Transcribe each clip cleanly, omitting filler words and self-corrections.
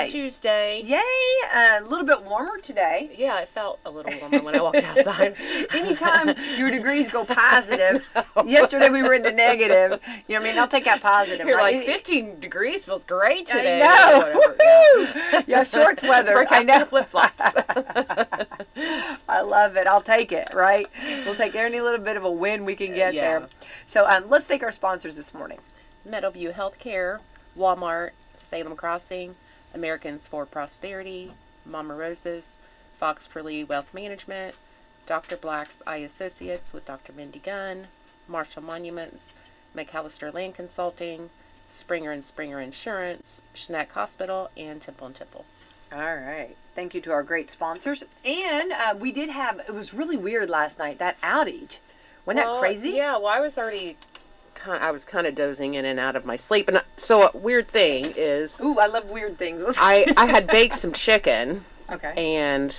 Tuesday. Yay! A little bit warmer today. Yeah, it felt a little warmer when I walked outside. Anytime your degrees go positive. Yesterday we were in the negative. You know what I mean? I'll take that positive. You're right? like, 15 degrees feels great today. I know. Whatever. Yeah, shorts weather. Break I out know. the flip-flops. I love it. I'll take it, right? We'll take any little bit of a win we can get Yeah. there. So let's thank our sponsors this morning. Meadowview Healthcare, Walmart, Salem Crossing, Americans for Prosperity, Mama Roses, Fox Purley Wealth Management, Dr. Black's Eye Associates with Dr. Mindy Gunn, Marshall Monuments, McAllister Land Consulting, Springer and Springer Insurance, Schneck Hospital, and Temple & Temple. All right. Thank you to our great sponsors. And we did have, it was really weird last night, that outage. Wasn't that crazy? Yeah, well, I was kind of dozing in and out of my sleep. And so a weird thing is... Ooh, I love weird things. I had baked some chicken. Okay. And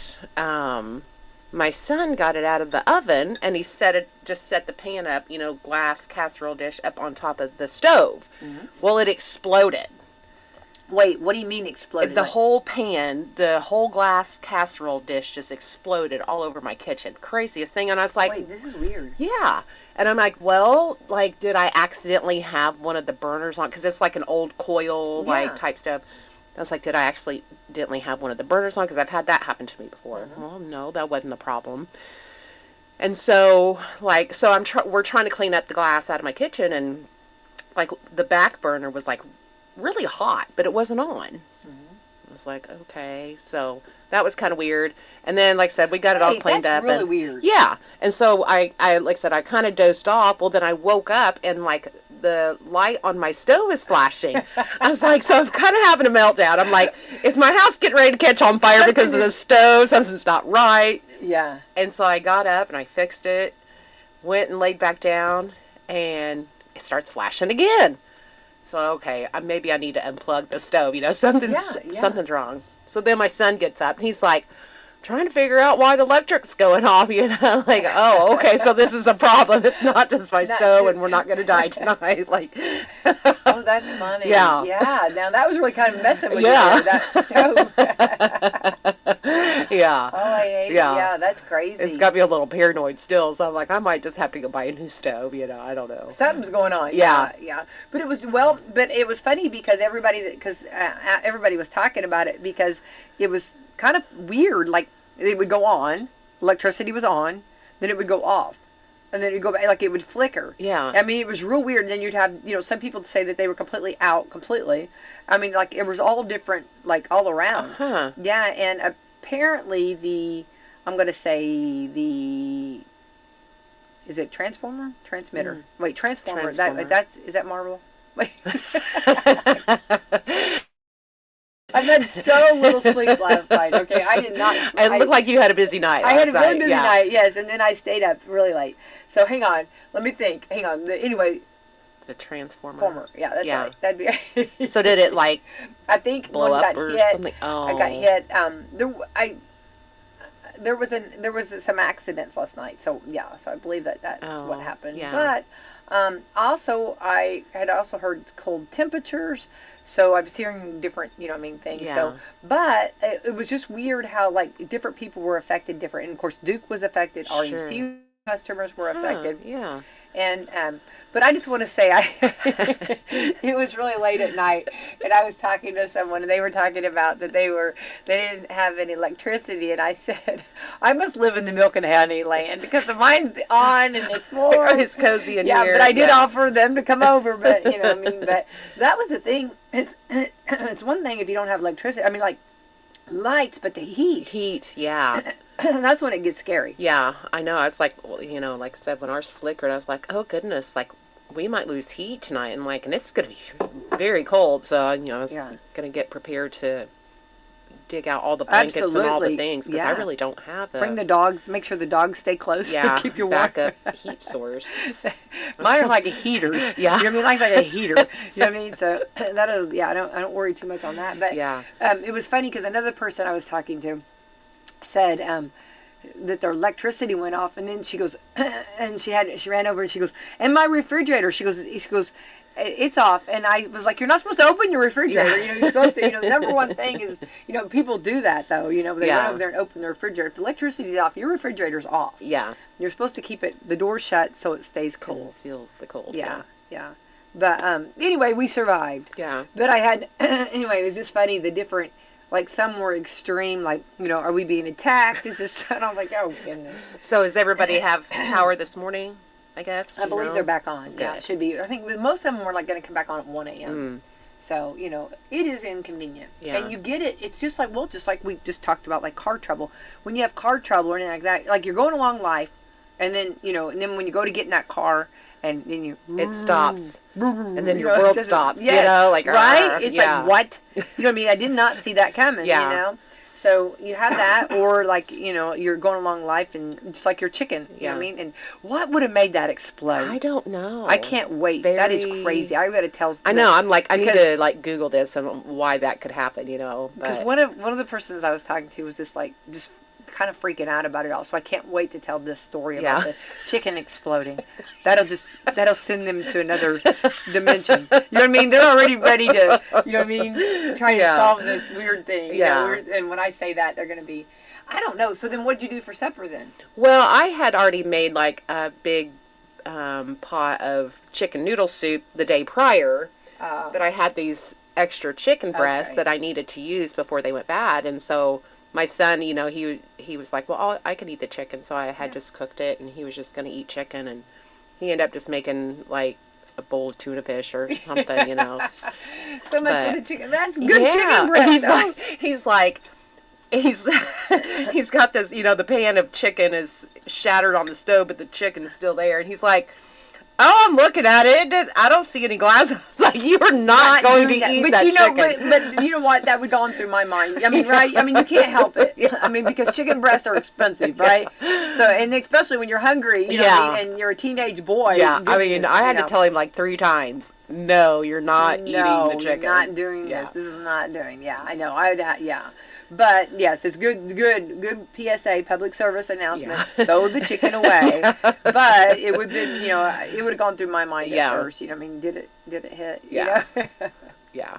my son got it out of the oven, and he just set the pan up, glass casserole dish up on top of the stove. Mm-hmm. Well, it exploded. Wait, what do you mean exploded? The whole pan, the whole glass casserole dish just exploded all over my kitchen. Craziest thing. And I was like... Wait, this is weird. Yeah. And I'm like, well, did I accidentally have one of the burners on? Because it's like an old coil, type stuff. I was like, did I accidentally have one of the burners on? Because I've had that happen to me before. Mm-hmm. Well, no, that wasn't the problem. And so, we're trying to clean up the glass out of my kitchen, and, the back burner was, really hot, but it wasn't on. Mm-hmm. I was like, okay. So that was kind of weird. And then, like I said, we got it all cleaned up. That's really weird. Yeah. And so I like I said, I kind of dozed off. Well, then I woke up and the light on my stove is flashing. I was like, so I'm kind of having a meltdown. I'm like, is my house getting ready to catch on fire because of the stove? Something's not right. Yeah. And so I got up and I fixed it, went and laid back down, and it starts flashing again. So, okay, maybe I need to unplug the stove. Something's wrong. So then my son gets up, and he's like, trying to figure out why the electric's going off, oh, okay, so this is a problem. It's not just my stove, and we're not going to die tonight. Oh, that's funny. Yeah. Yeah, now that was really kind of messing with you there, that stove. Yeah. Oh, I hate it. Yeah, that's crazy. It's got me a little paranoid still, so I'm like, I might just have to go buy a new stove, I don't know. Something's going on. Yeah. Yeah. But it was funny because everybody was talking about it because it was kind of weird. It would go on, electricity was on, then it would go off, and then it would go back, it would flicker. Yeah. I mean, it was real weird. And then you'd have, some people say that they were completely out. I mean, it was all different, all around. Uh-huh. Yeah, and apparently is it transformer? Transmitter. Mm. Wait, transformer. Is that Marvel? Wait. I've had so little sleep last night. Okay, I did not. It looked like you had a busy night. I had a very busy night, yes, and then I stayed up really late. So hang on, let me think. Hang on. Anyway. The transformer. Yeah, that's right. That'd be. So did it I think blow one up got or hit. Something? Oh. I got hit. There was some accidents last night. So yeah, so I believe that's what happened. Yeah. But also I had also heard cold temperatures. So I was hearing different, things. Yeah. So, but it was just weird how different people were affected different. And of course, Duke was affected. Sure. RMC customers were affected. Yeah. And but I just want to say it was really late at night, and I was talking to someone, and they were talking about that they didn't have any electricity, and I said, I must live in the milk and honey land because mine's on and it's warm. It's cozy in here. Yeah, but I did offer them to come over, but but that was the thing. It's one thing if you don't have electricity. I mean, lights, but the heat. Yeah. That's when it gets scary. Yeah, I know. I was like, like I said, when ours flickered, I was like, oh goodness, we might lose heat tonight, and it's gonna be very cold. So I was gonna get prepared to dig out all the blankets and all the things because I really don't have Bring the dogs. Make sure the dogs stay close. Yeah, keep your backup heat source. Mine are like a heater. Yeah, you know what I mean, like a heater. You know what I mean? So that is I don't worry too much on that. But yeah, it was funny because another person I was talking to said that their electricity went off, and then she goes, and she ran over and she goes, and my refrigerator. She goes, it's off. And I was like, you're not supposed to open your refrigerator. Yeah. You know, you're supposed to, the number one thing is, people do that, though. They run over there and open their refrigerator. If the electricity's off, your refrigerator's off. Yeah. You're supposed to keep the door shut so it stays cold. Seals the cold. Yeah. But anyway, we survived. Yeah. But I had, anyway, it was just funny, the different, like some were extreme, like, are we being attacked? Is this, and I was like, oh, goodness. So does everybody have power this morning, I guess? I believe they're back on. Good. Yeah, it should be. I think most of them were like going to come back on at 1 a.m. So, it is inconvenient. Yeah. And you get it. It's just like, just like we just talked about, like car trouble. When you have car trouble or anything like that, like you're going along life, and then, and then when you go to get in that car, and then it stops, and then your world stops. Yes, like right? It's yeah. like, what? You know what I mean? I did not see that coming. Yeah. So you have that, or like you're going along life, and just like your chicken. You know what I mean? And what would have made that explode? I don't know. I can't wait. That is crazy. I got to tell. I know. I'm like, I need to like Google this and why that could happen. Because one of the persons I was talking to was just kind of freaking out about it all. So I can't wait to tell this story about the chicken exploding. That'll send them to another dimension. You know what I mean? They're already ready to, trying to solve this weird thing. Yeah. And when I say that, they're going to be, I don't know. So then what did you do for supper then? Well, I had already made like a big pot of chicken noodle soup the day prior. But I had these extra chicken breasts that I needed to use before they went bad. And so my son, he was like, well, I could eat the chicken. So I had just cooked it, and he was just going to eat chicken. And he ended up just making, like, a bowl of tuna fish or something, So much for the chicken. That's good chicken breast. He's got this, the pan of chicken is shattered on the stove, but the chicken is still there. And he's like, oh, I'm looking at it. I don't see any glass. I was like, you're not going to eat that chicken. But you know what? That would go on through my mind. I mean, right? I mean, you can't help it. I mean, because chicken breasts are expensive, right? So, and especially when you're hungry, you know what I mean? And you're a teenage boy. Yeah, I mean, I had to tell him like 3 times, no, you're not eating the chicken. No, not doing this. This is not doing. Yeah, I know. But yes, it's good PSA, public service announcement. Yeah. Throw the chicken away. But it would been, it would have gone through my mind at first. I mean, did it hit? Yeah. Yeah.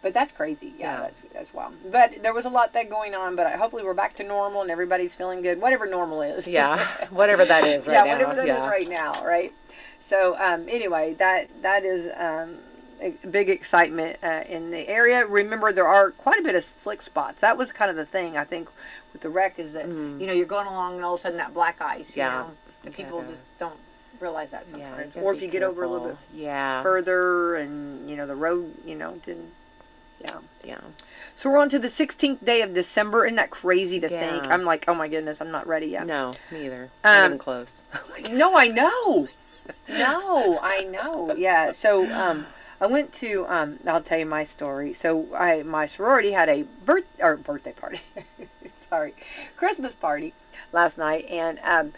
But that's crazy. Yeah, that's wild. But there was a lot that going on. But hopefully we're back to normal and everybody's feeling good. Whatever normal is. Yeah. Whatever that is right now. Yeah, whatever that is right now. Right. So anyway, that is. Big excitement in the area. Remember, there are quite a bit of slick spots. That was kind of the thing, I think, with the wreck is that, you're going along and all of a sudden that black ice, and people just don't realize that sometimes. Or if you get over a little bit further and, the road, didn't, Yeah. So we're on to the 16th day of December. Isn't that crazy to think? I'm like, oh my goodness, I'm not ready yet. No, me either. Not even close. No, I know. No, I know. Yeah, so, I went to, I'll tell you my story. So my sorority had a birthday party, Christmas party last night. And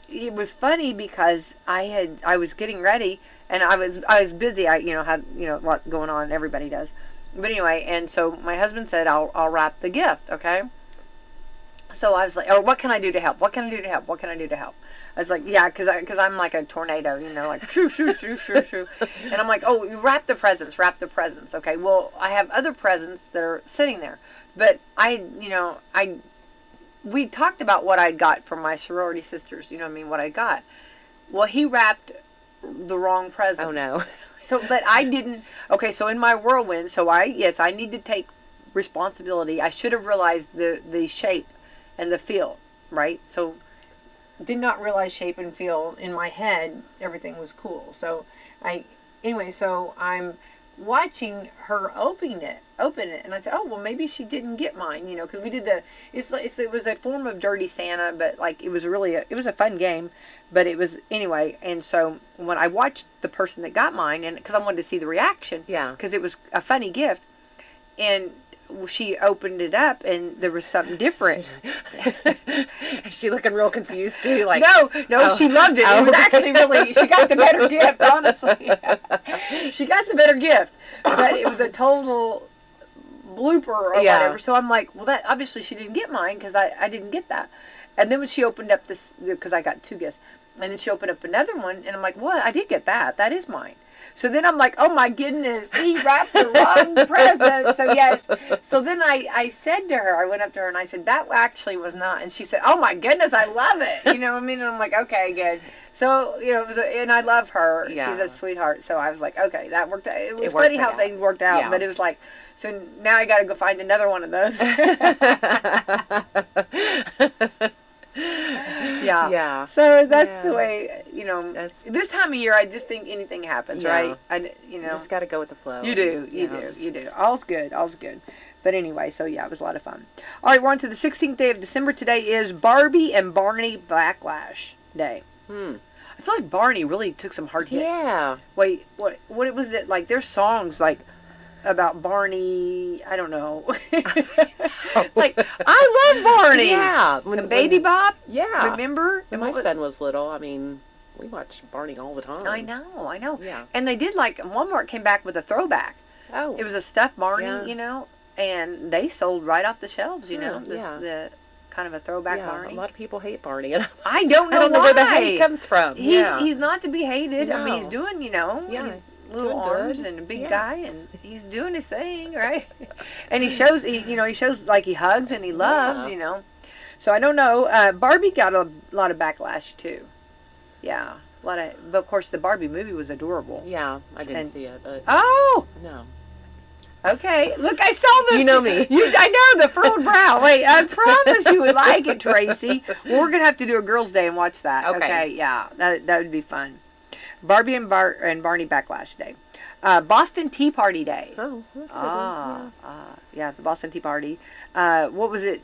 it was funny because I was getting ready and I was busy. I, had, a lot going on. Everybody does. But anyway, and so my husband said, I'll wrap the gift. Okay. So I was like, oh, what can I do to help? What can I do to help? What can I do to help? I was like, yeah, because I'm like a tornado, like shoo, shoo, shoo, shoo, shoo. And I'm like, oh, you wrap the presents. Okay, well, I have other presents that are sitting there. But we talked about what I got from my sorority sisters, what I got. Well, he wrapped the wrong present. Oh, no. So, but I didn't, okay, so in my whirlwind, I need to take responsibility. I should have realized the shape and the feel, right? So, did not realize shape and feel. In my head, everything was cool. So so I'm watching her open it, and I said, oh, well, maybe she didn't get mine, because we did it was a form of Dirty Santa, but like it was a fun game, but it was anyway. And so when I watched the person that got mine, and because I wanted to see the reaction, because it was a funny gift, and she opened it up and there was something different. Is she looking real confused too? Like no, she loved it. It was actually really, she got the better gift, honestly. She got the better gift, but it was a total blooper or whatever. So I'm like, well, that obviously she didn't get mine because I didn't get that. And then when she opened up this, because I got 2 gifts, and then she opened up another one, and I'm like, well, I did get that. That is mine. So then I'm like, oh my goodness, he wrapped the wrong present. So yes. So then I said to her, I went up to her and I said, that actually was not. And she said, oh my goodness, I love it. You know what I mean? And I'm like, okay, good. So, you know, and I love her. Yeah. She's a sweetheart. So I was like, okay, that worked out. It was funny how things worked out, but it was like, so now I got to go find another one of those. Yeah. Yeah. So that's the way, you know, this time of year, I just think anything happens, right? You know. You just got to go with the flow. You do. You do. All's good. All's good. But anyway, so yeah, it was a lot of fun. All right, we're on to the 16th day of December. Today is Barbie and Barney Backlash Day. I feel like Barney really took some hard hits. Yeah. Wait, what was it? Like, there's songs, like, about Barney, I don't know. Like, I love Barney. Yeah. When Baby Bop. Yeah. Remember? When my son was little, I mean, we watched Barney all the time. I know. Yeah. And they did, like, Walmart came back with a throwback. Oh. It was a stuffed Barney, you know, and they sold right off the shelves, you know, the kind of a throwback Barney. A lot of people hate Barney. And I don't know I don't know where the hate comes from. He's not to be hated. No. I mean, he's doing, you know, he's little arms and a big guy, and he's doing his thing, right? And he shows like he hugs and he loves, you know. So I don't know. Barbie got a lot of backlash too. Yeah, a lot of. But of course, the Barbie movie was adorable. Yeah, I didn't see it, but no. Okay, look, I saw this. You know me. I know, the furrowed brow. Wait, I promise you would like it, Tracy. Well, we're gonna have to do a girls' day and watch that. Okay, yeah, that would be fun. Barbie and Barney Backlash Day. Boston Tea Party Day. Oh, that's a good one. Yeah, the Boston Tea Party. What was it?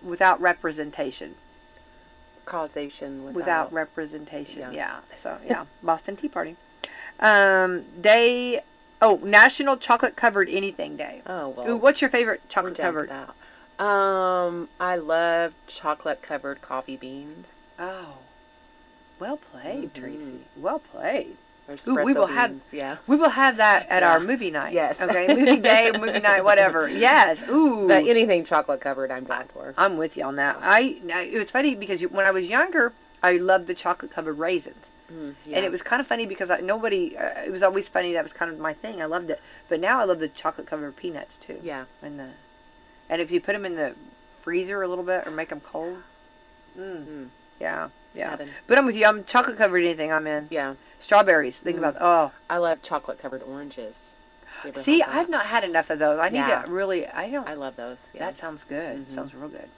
Without representation? Causation without representation. Yeah. So yeah, Boston Tea Party. National Chocolate Covered Anything Day. Oh well. Ooh, what's your favorite chocolate covered? I love chocolate covered coffee beans. Oh. Well played, Tracy. Well played. Ooh, we will have that at our movie night. Yes. Okay, movie day, movie night, whatever. Yes. Ooh. But anything chocolate covered, I'm down for. I'm with you on that. It was funny because when I was younger, I loved the chocolate covered raisins. And it was kind of funny because it was always funny. That was kind of my thing. I loved it. But now I love the chocolate covered peanuts too. Yeah. And if you put them in the freezer a little bit or make them cold. Yeah. Yeah. But I'm with you. I'm chocolate covered anything I'm in. Yeah. Strawberries. Think about I love chocolate covered oranges. See, I've not had enough of those. I need to really. I love those. Yeah. That sounds good. Sounds real good.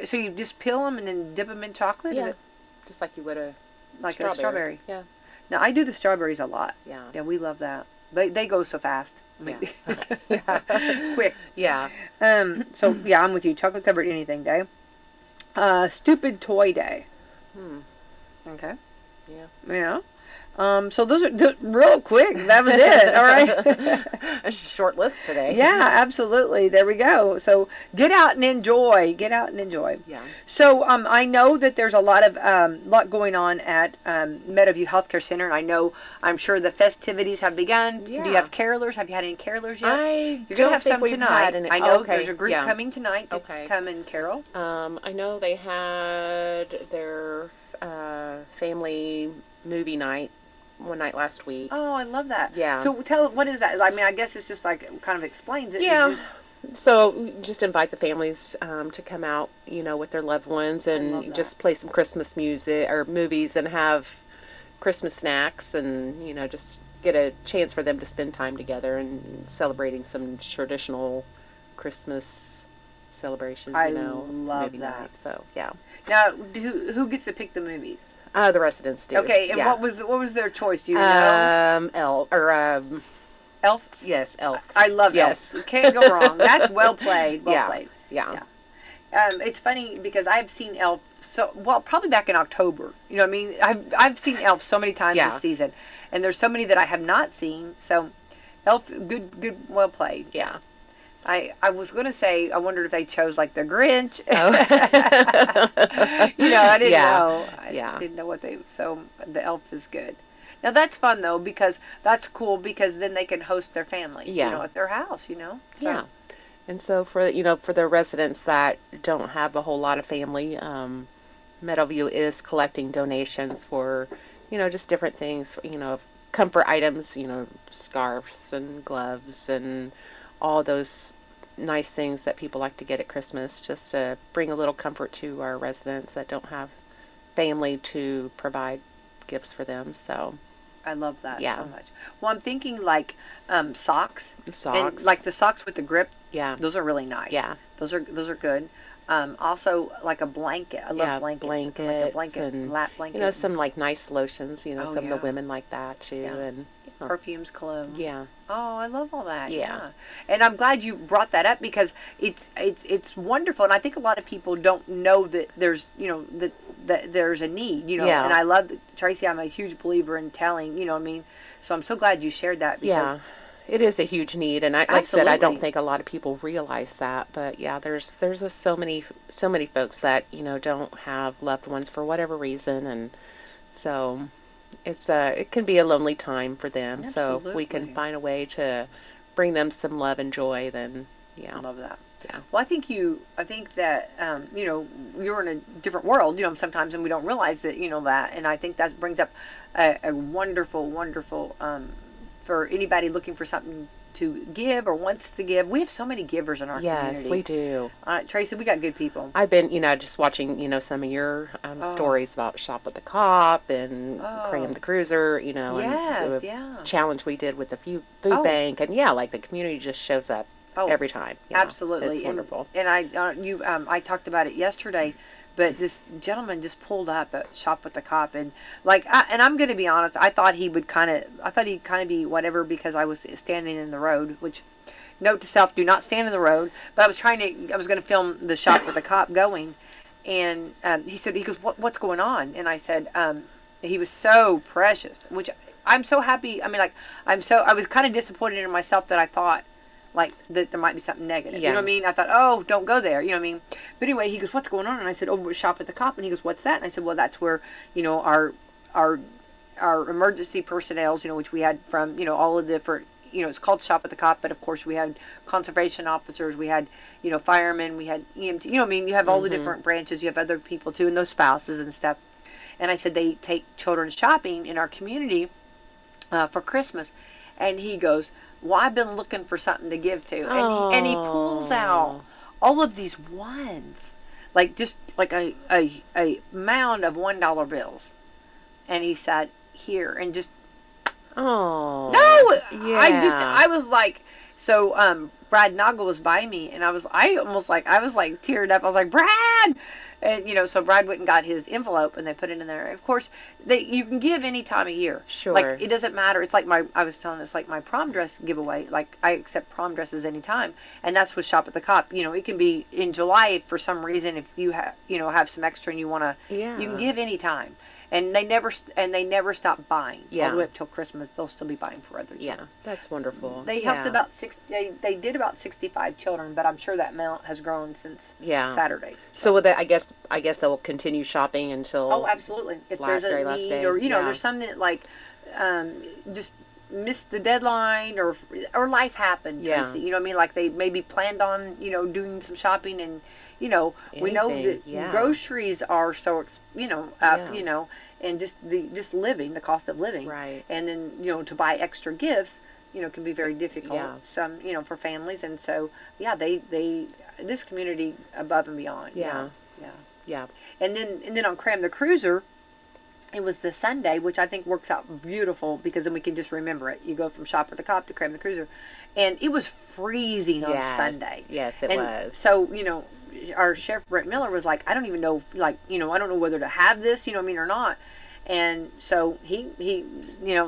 So you just peel them and then dip them in chocolate? Yeah. Just like you would a strawberry. Yeah. Now I do the strawberries a lot. Yeah. Yeah, we love that. They go so fast. Yeah. Quick. Yeah. So yeah, I'm with you. Chocolate covered anything day. Stupid toy day. Okay. Yeah. Yeah. So those are real quick. That was it. All right. A short list today. Yeah, absolutely. There we go. So get out and enjoy. Get out and enjoy. Yeah. So I know that there's a lot going on at Meadowview Healthcare Center, and I'm sure the festivities have begun. Yeah. Do you have carolers? Have you had any carolers yet? You're gonna have some tonight. I know there's a group coming tonight to come and carol. I know they had their family movie night one night last week. Oh, I love that. Yeah. So what is that? I mean, I guess it's just like kind of explains it. Yeah. So just invite the families to come out, with their loved ones and just play some Christmas music or movies and have Christmas snacks and, just get a chance for them to spend time together and celebrating some traditional Christmas celebrations, I love movie that. Night. So, yeah. Now, who gets to pick the movies? The residents do. Okay, and what was their choice? Do you know? Elf. Yes, Elf. I love Elf. You can't go wrong. That's well played. Well played. Yeah. It's funny because I've seen Elf probably back in October. You know what I mean? I've seen Elf so many times this season, and there's so many that I have not seen. So, Elf, good, well played. Yeah. I was going to say, I wondered if they chose like the Grinch. Oh. I didn't know. I didn't know so the Elf is good. Now that's fun though, because that's cool because then they can host their family, at their house, So. Yeah. And so for the residents that don't have a whole lot of family, Meadowview is collecting donations for just different things, comfort items, scarves and gloves and all those nice things that people like to get at Christmas, just to bring a little comfort to our residents that don't have family to provide gifts for them. So I love that Yeah. so much. Well, I'm thinking like socks. socks, And like the socks with the grip, yeah, those are really nice. yeah, Those are good. Also like a blanket. I love blankets. Like a blankets, and lap blanket. some like nice lotions. Oh, Some of the yeah. women like that too, Yeah. and Perfumes, cologne. yeah, Oh, I love all that. Yeah. Yeah. And I'm glad you brought that up because it's wonderful, and I think a lot of people don't know that there's that there's a need, Yeah. And I love Tracy. I'm a huge believer in telling, what I mean. So I'm so glad you shared that because yeah. It is a huge need, and like I said, I don't Absolutely. think a lot of people realize that. But yeah, there's so many folks that don't have loved ones for whatever reason, and so it can be a lonely time for them. So if we can Absolutely. find a way to bring them some love and joy, then I yeah, love that. yeah, Well, I think that you're in a different world, sometimes, and we don't realize that, that, and I think that brings up a wonderful, wonderful for anybody looking for something to give or wants to give. We have so many givers in our yes, community. we do. Tracy, we got good people. I've been, just watching, some of your Oh. stories about Shop with the Cop and Oh. Cram the Cruiser, Yes, and the yeah. challenge we did with the food Oh. bank, and yeah, like the community just shows up Oh, every time. absolutely. It's wonderful. And I talked about it yesterday, but this gentleman just pulled up at Shop with the Cop, and and I'm going to be honest, I thought he'd kind of be whatever because I was standing in the road, which note to self, do not stand in the road. But I was going to film the Shop with the Cop going, and he goes, what's going on? And I said, he was so precious, which I'm so happy. I mean, like, I was kind of disappointed in myself that I thought, like, that there might be something negative. Yeah. You know what I mean? I thought, oh, don't go there. You know what I mean? But anyway, he goes, what's going on? And I said, oh, we're Shop at the Cop. And he goes, what's that? And I said, well, that's where, our emergency personnel, which we had from, all of the different, it's called Shop at the Cop, but of course we had conservation officers, we had, firemen, we had EMT, I mean, you have all the different branches, you have other people too, and those spouses and stuff. And I said, they take children shopping in our community for Christmas. And he goes, well, I've been looking for something to give to. And he pulls out all of these ones, like just like a mound of $1 bills. And he said, here, and just, Oh. no, Yeah. I was like, so Brad Noggle was by me, and I was like teared up. I was like, Brad! And, so Brad went and got his envelope, and they put it in there. Of course, you can give any time of year. Sure. Like, it doesn't matter. It's like I was telling this, like my prom dress giveaway. Like, I accept prom dresses anytime. And that's with Shop at the Cop. It can be in July for some reason if you have some extra and you want to, Yeah. you can give anytime. And they never stop buying. Yeah. All the way up till Christmas, they'll still be buying for other children. Yeah, that's wonderful. They helped Yeah. about they did about 65 children, but I'm sure that amount has grown since Yeah. Saturday. So with I guess they'll continue shopping until. Oh, absolutely. If there's a very last need, day. or Yeah. there's some that like just missed the deadline, or life happened. Yeah. Tracy. You know what I mean? Like they maybe planned on doing some shopping, and we know Anything, that yeah. groceries are so up. Yeah. And just living, the cost of living. Right. And then to buy extra gifts, can be very difficult. Yeah. Some for families, and so yeah, they this community above and beyond. Yeah. Yeah. Yeah. And then on Cram the Cruiser, it was the Sunday, which I think works out beautiful because then we can just remember it. You go from Shop with the Cop to Cram the Cruiser, and it was freezing on Yes. Sunday. Yes, it was. So our Sheriff Brent Miller was like, I don't even know, I don't know whether to have this, or not. And so he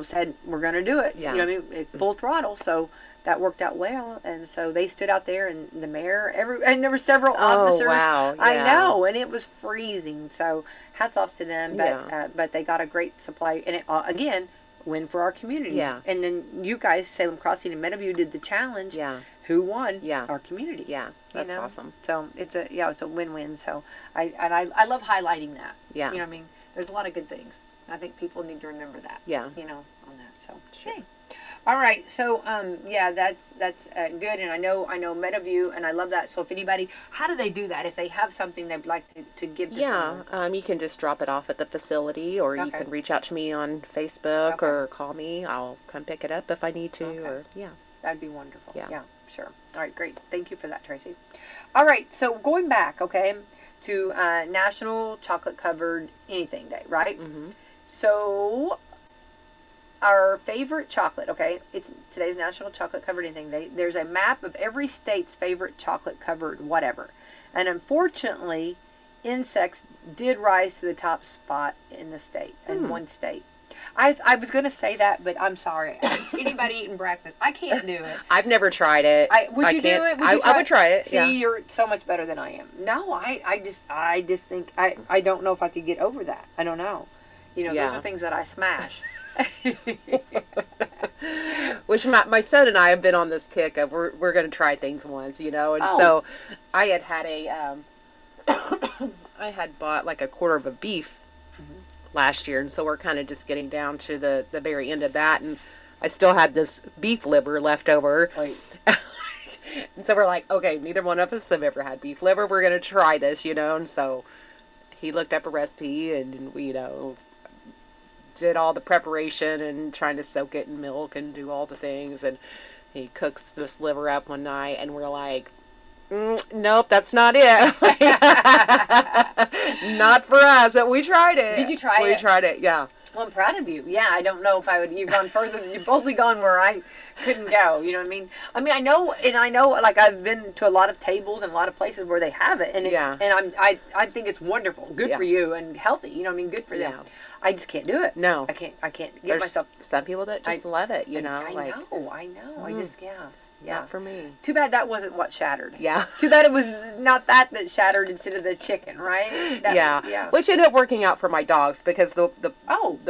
said, we're going to do it. Yeah. Full throttle. So that worked out well. And so they stood out there, and the mayor, and there were several officers. Oh, wow. Yeah. I know. And it was freezing. So hats off to them. But, Yeah. But they got a great supply. And it, again, win for our community. Yeah. And then you guys, Salem Crossing and Meadowview, did the challenge. Yeah. Who won? Yeah. Our community. Yeah. That's awesome. So it's a win-win. So I love highlighting that. Yeah. You know what I mean? There's a lot of good things. I think people need to remember that. Yeah. On that. So Sure. okay. All right, so yeah, that's good, and I know Metaview, and I love that. So if anybody, how do they do that? If they have something they'd like to give to someone? You can just drop it off at the facility, or you can reach out to me on Facebook or call me. I'll come pick it up if I need to, or That'd be wonderful. Yeah, sure. All right, great. Thank you for that, Tracy. All right, so going back, to National Chocolate Covered Anything Day, right? Mm-hmm. So our favorite chocolate, it's today's National Chocolate Covered Anything Day. There's a map of every state's favorite chocolate covered whatever. And unfortunately, insects did rise to the top spot in the state, in one state. I was going to say that, but I'm sorry. Anybody eating breakfast, I can't do it. I've never tried it. Would you do it? I would try it. See, you're so much better than I am. No, I just think, I don't know if I could get over that. I don't know. Those are things that I smash. Which my son and I have been on this kick of we're going to try things once, and so I had a I had bought like a quarter of a beef last year, and so we're kind of just getting down to the very end of that, and I still had this beef liver left over. Right. And so we're like, okay, neither one of us have ever had beef liver, we're going to try this, and so he looked up a recipe, and we did all the preparation and trying to soak it in milk and do all the things, and he cooks this liver up one night, and we're like, nope, that's not it. Not for us, but we tried it. Did you try it? We tried it, yeah. Well, I'm proud of you. Yeah, I don't know if I would. You've gone further. You've boldly gone where I couldn't go. You know what I mean? I know. Like I've been to a lot of tables and a lot of places where they have it, and I think it's wonderful. Good for you and healthy. You know what I mean? Good for them. I just can't do it. No, I can't get There's myself. Some people that just love it. I know. I just Not for me. Too bad that wasn't what shattered. Yeah. Too bad it was not that shattered instead of the chicken, right? Yeah. Which ended up working out for my dogs because the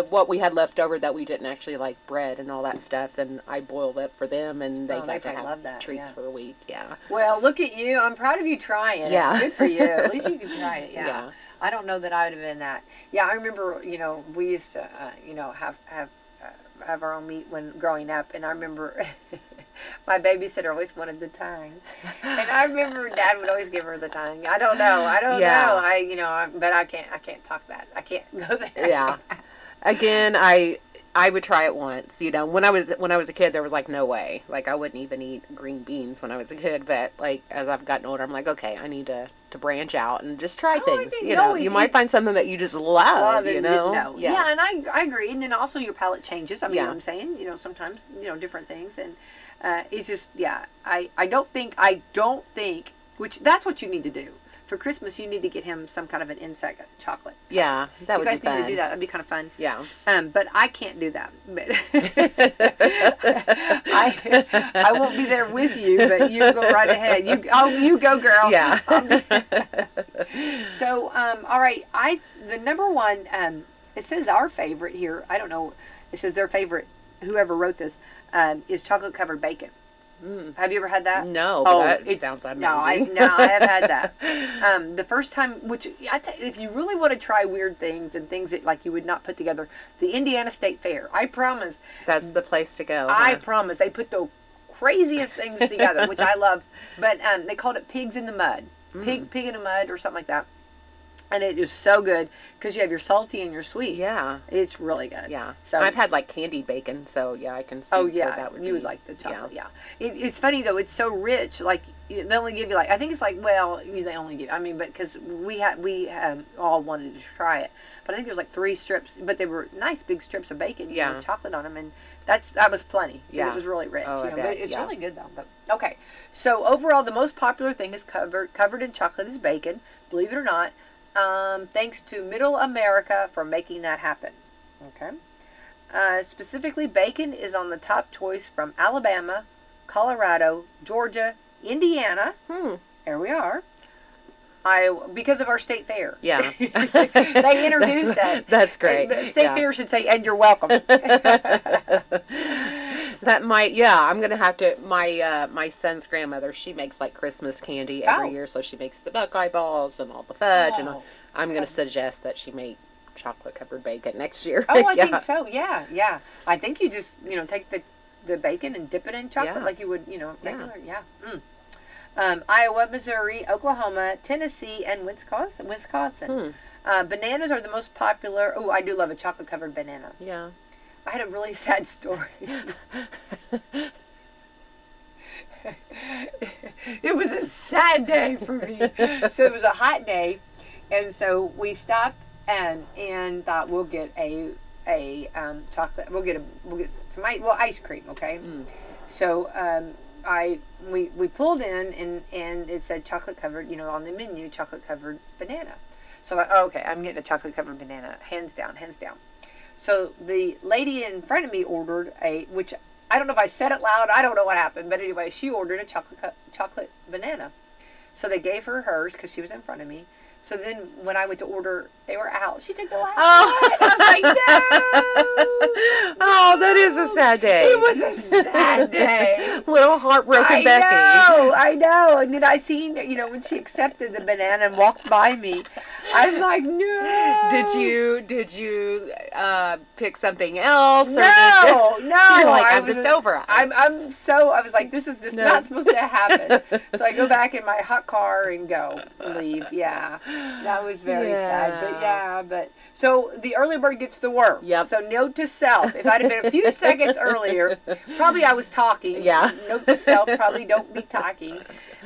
what we had left over that we didn't actually like bread and all that stuff, and I boiled it for them, and they got to have treats for a week. Yeah. Well, look at you. I'm proud of you trying it. Yeah. Good for you. At least you can try it. Yeah. Yeah. I don't know that I would have been that. Yeah, I remember, we used to, have our own meat when growing up, and I remember my babysitter always wanted the tongue, and I remember Dad would always give her the tongue. I don't know, but I can't talk that. I can't go there. Yeah. Again, I would try it once. When I was a kid, there was like no way. Like I wouldn't even eat green beans when I was a kid. But like as I've gotten older, I'm like, okay, I need to branch out and just try things. You might find something that you just love. Yeah, and I agree. And then also your palate changes. I mean, what I'm saying, sometimes different things, and it's just I don't think which that's what you need to do. For Christmas, you need to get him some kind of an insect chocolate. Yeah, that would be fun. You guys need to do that. That'd be kind of fun. Yeah. But I can't do that. But I won't be there with you. But you go right ahead. You go, girl. Yeah. So, all right. The number one. It says our favorite here. I don't know. It says their favorite. Whoever wrote this is chocolate covered bacon. Have you ever had that? No, but that sounds amazing. No, I have had that. The first time, which if you really want to try weird things and things that like you would not put together, the Indiana State Fair. I promise. That's the place to go. I promise. They put the craziest things together, which I love. But they called it pigs in the mud, pig in the mud or something like that. And it is so good because you have your salty and your sweet. Yeah. It's really good. Yeah. So I've had like candied bacon, so I can see where that would be. You would like the chocolate, yeah. It's funny though, it's so rich. Like they only give you I think it's like, well, they only give, but because we all wanted to try it. But I think there was like 3 strips, but they were nice big strips of bacon with chocolate on them, and that was plenty. Yeah. It was really rich. Oh, I bet. But it's really good though. But okay. So overall, the most popular thing is covered in chocolate is bacon, believe it or not. Thanks to Middle America for making that happen. Okay. Specifically, bacon is on the top choice from Alabama, Colorado, Georgia, Indiana. There we are. Because of our state fair. Yeah. They introduced us. That's great. The state fair should say, and you're welcome. That might, I'm going to have to, my son's grandmother, she makes like Christmas candy every year, so she makes the Buckeye balls and all the fudge, and I'm going to suggest that she make chocolate covered bacon next year. Oh, I think so, yeah. I think you just, take the the bacon and dip it in chocolate Yeah. like you would, regular. Yeah. Iowa, Missouri, Oklahoma, Tennessee, and Wisconsin. Bananas are the most popular. Oh, I do love a chocolate-covered banana. Yeah. I had a really sad story. It was a sad day for me. So it was a hot day, and so we stopped and thought we'll get a chocolate. We'll get some ice cream. Okay. So we pulled in and it said chocolate covered. On the menu, chocolate covered banana. So like, okay, I'm getting a chocolate covered banana, hands down. So the lady in front of me ordered which I don't know if I said it loud. I don't know what happened, but anyway, she ordered a chocolate banana. So they gave her hers because she was in front of me. So then when I went to order, they were out. She took the last bite. I was like, no. Oh, that is a sad day. It was a sad day. Little heartbroken Becky. I know. And then I seen, when she accepted the banana and walked by me, I'm like, no. Did you pick something else? Or No. You're like, I'm just over it. I was like, this is just not supposed to happen. So I go back in my hot car and leave. Yeah. That was very sad. But so the early bird gets the worm. Yep. So note to self, if I'd have been a few seconds earlier, probably I was talking. Yeah. Note to self, probably don't be talking.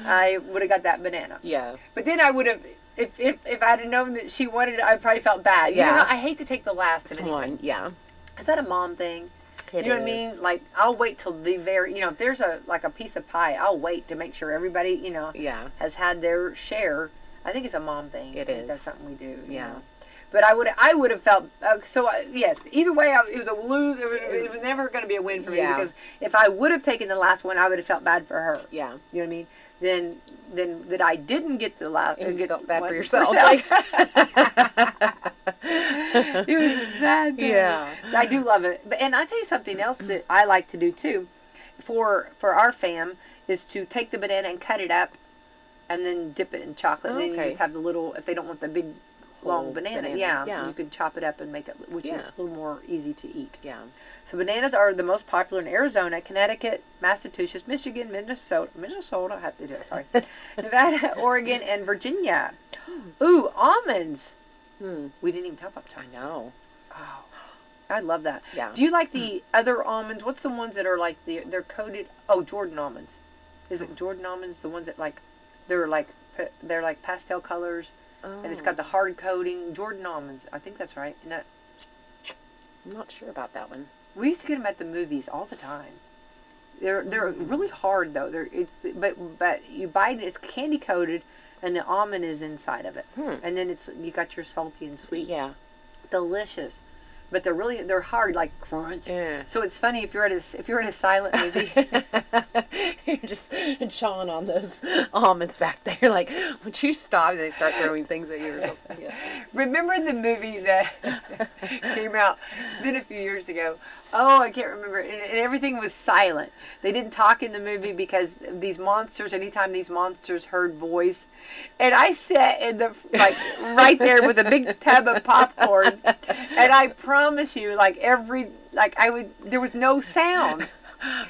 I would have got that banana. Yeah. But then I would have, if I'd have known that she wanted it, I probably felt bad. Yeah. I hate to take the last one. Yeah. Is that a mom thing? It you know what I mean? Like, I'll wait till the very, if there's a piece of pie, I'll wait to make sure everybody, has had their share. I think it's a mom thing. It is. That's something we do. Yeah. But I would have felt, yes, either way, it was a lose. It was never going to be a win for me because if I would have taken the last one, I would have felt bad for her. Yeah. You know what I mean? Then that I didn't get the last. And you felt bad for yourself. Like. It was a sad day. Yeah. So I do love it. And I tell you something else that I like to do too, for our fam, is to take the banana and cut it up, and then dip it in chocolate. And then you just have the little. If they don't want the big long banana. You could chop it up and make it, which is a little more easy to eat. Yeah. So bananas are the most popular in Arizona, Connecticut, Massachusetts, Michigan, Minnesota, I have to do it, sorry, Nevada, Oregon, and Virginia. Ooh, almonds. We didn't even talk about chocolate. I know. Oh, I love that. Yeah. Do you like the other almonds? What's the ones that are like they're coated? Oh, Jordan almonds. Is it Jordan almonds? The ones that they're like pastel colors. And it's got the hard coating. Jordan almonds. I think that's right. I'm not sure about that one. We used to get them at the movies all the time. They're really hard though. But you bite it. It's candy coated, and the almond is inside of it. And then you got your salty and sweet. Yeah. Delicious. But they're hard, like crunch. Yeah. So it's funny if you're at a silent movie. You're just chawing on those almonds back there. Like, would you stop? And they start throwing things at you or something. Yeah. Remember the movie that came out? It's been a few years ago. Oh, I can't remember. And everything was silent. They didn't talk in the movie because these monsters. Anytime these monsters heard voice, and I sat in the right there with a big tub of popcorn, and I promise you, there was no sound.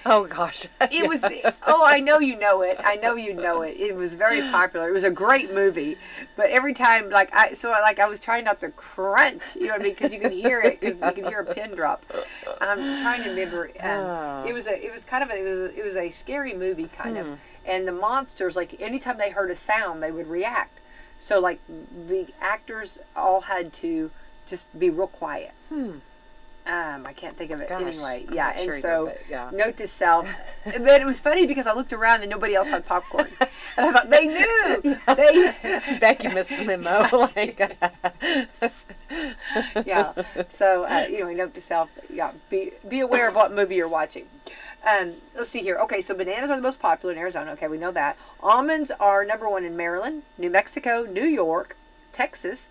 Oh gosh. It was. Oh, I know you know it. It was very popular. It was a great movie, but every time, I was trying not to crunch. You know what I mean? Because you could hear it. Because you could hear a pin drop. I'm trying to remember. It was a scary movie kind of. And the monsters, anytime they heard a sound, they would react. So the actors all had to just be real quiet. I can't think of it. Anyway, yeah. And so, note to self. But it was funny because I looked around and nobody else had popcorn. And I thought, they knew! Becky missed the memo. Yeah. So, note to self, be aware of what movie you're watching. Let's see here. Okay, so bananas are the most popular in Arizona. Okay, we know that. Almonds are number one in Maryland, New Mexico, New York, Texas,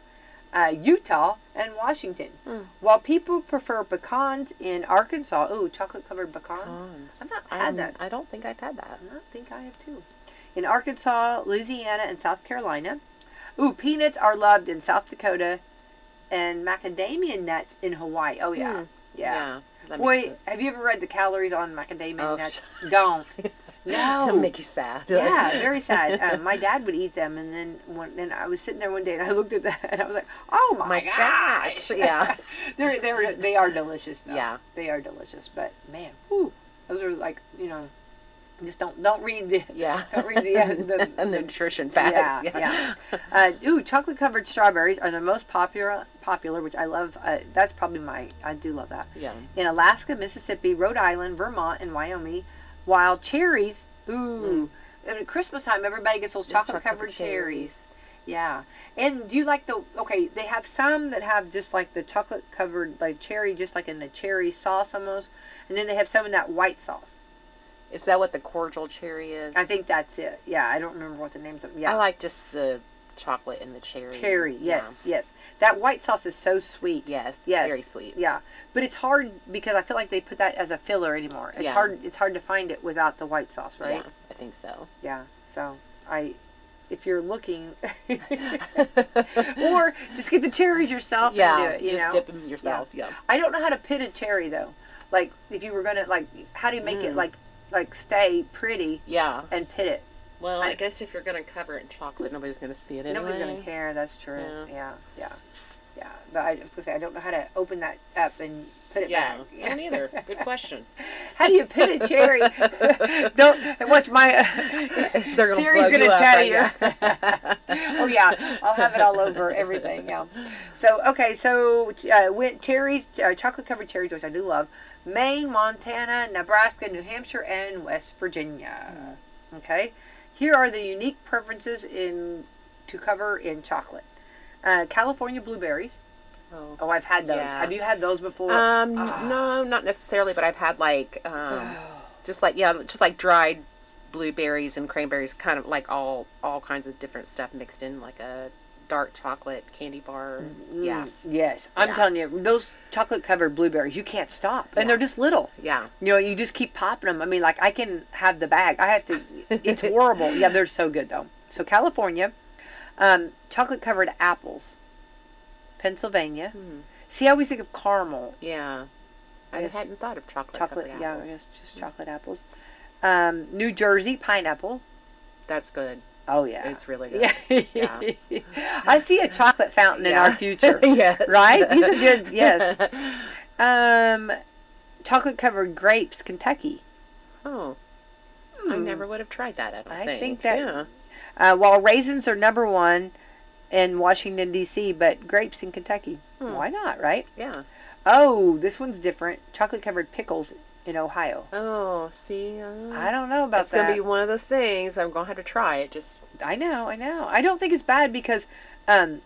Utah, and Washington. While people prefer pecans in Arkansas. Ooh, chocolate-covered pecans. I've not had that. I don't think I've had that. I think I have too. In Arkansas, Louisiana, and South Carolina. Ooh, peanuts are loved in South Dakota, and macadamia nuts in Hawaii. Oh, yeah. Yeah. That Boy, makes sense. have you ever read the calories on macadamia Oh, nuts? Don't. No. That'll make you sad. Yeah, very sad. My dad would eat them, and then I was sitting there one day, and I looked at that, and I was like, "Oh my gosh!" Yeah. they are delicious, though. Yeah. They are delicious, but man, whew, those are like, just don't read the don't read the nutrition facts. Yeah. Chocolate covered strawberries are the most popular, which I love. That's probably I do love that. Yeah. In Alaska, Mississippi, Rhode Island, Vermont, and Wyoming, while cherries, at Christmas time, everybody gets those chocolate covered cherries. Yeah. And do you like they have some that have just like the chocolate covered like cherry, just like in the cherry sauce almost, and then they have some in that white sauce. Is that what the cordial cherry is? I think that's it. Yeah, I don't remember what the names of. Yeah, I like just the chocolate and the cherry. Cherry, yes. That white sauce is so sweet. Yes, very sweet. Yeah, but it's hard because I feel like they put that as a filler anymore. It's hard. It's hard to find it without the white sauce, right? Yeah, I think so. Yeah. So if you're looking, or just get the cherries yourself and do it. You just dip them yourself. Yeah. I don't know how to pit a cherry though. Like if you were gonna how do you make it like stay pretty? Yeah. And pit it. Well, I guess if you're going to cover it in chocolate, nobody's going to see it anyway. Nobody's going to care. That's true. Yeah. But I was going to say, I don't know how to open that up and put it back. I don't either. Good question. How do you pit a cherry? Don't watch my Siri's going to tell you. Oh, yeah. I'll have it all over everything. Yeah. So, okay. So, cherries, chocolate-covered cherries, which I do love. Maine, Montana, Nebraska, New Hampshire, and West Virginia. Okay. Here are the unique preferences to cover in chocolate. California blueberries. Oh, I've had those. Yeah. Have you had those before? No, not necessarily, but I've had just like dried blueberries and cranberries, kind of like all kinds of different stuff mixed in, like a dark chocolate candy bar. Yeah. Yes. I'm telling you, those chocolate covered blueberries, you can't stop. And they're just little. Yeah. You just keep popping them. I mean, like I can have the bag. I have to, it's horrible. Yeah, they're so good though. So California, chocolate covered apples. Pennsylvania. See, I always think of caramel. Yeah. I hadn't thought of chocolate covered apples. Yeah, I guess just chocolate apples. New Jersey, pineapple. That's good. Oh, yeah. It's really good. Yeah. I see a chocolate fountain in our future. Yes. Right? These are good. Yes. Chocolate covered grapes, Kentucky. Oh. I never would have tried that, I don't think. That. While raisins are number one in Washington, D.C., but grapes in Kentucky. Why not, right? Yeah. Oh, this one's different. Chocolate covered pickles in Ohio. Oh, see, I don't know about that. It's going to be one of those things. I'm going to have to try it. I know. I don't think it's bad because, I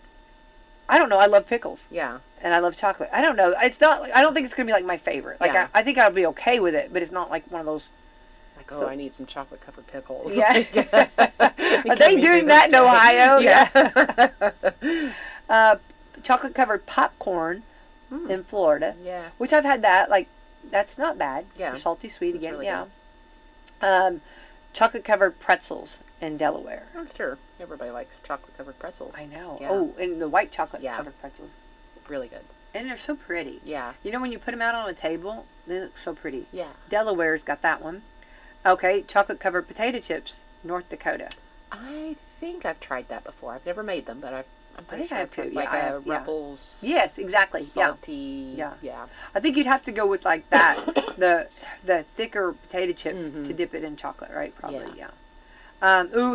don't know. I love pickles. Yeah. And I love chocolate. I don't know. It's not. I don't think it's going to be like my favorite. Like I think I'll be okay with it, but it's not like one of those. Like, I need some chocolate covered pickles. Yeah. Are they doing that in Ohio? Yeah. Chocolate covered popcorn in Florida. Yeah. Which I've had that. Like, that's not bad. Yeah. They're salty sweet again. Really Good. Chocolate covered pretzels in Delaware. Oh, sure. Everybody likes chocolate covered pretzels. I know. Yeah. Oh, and the white chocolate covered pretzels. Really good. And they're so pretty. Yeah. You know when you put them out on a table, they look so pretty. Yeah. Delaware's got that one. Okay, chocolate covered potato chips, North Dakota. I think I've tried that before. I've never made them, but I'm pretty sure I have too. Like a Ruffles. Yes, exactly. Salty. Yeah. Yeah. I think you'd have to go with like that, the thicker potato chip to dip it in chocolate, right? Probably. Yeah.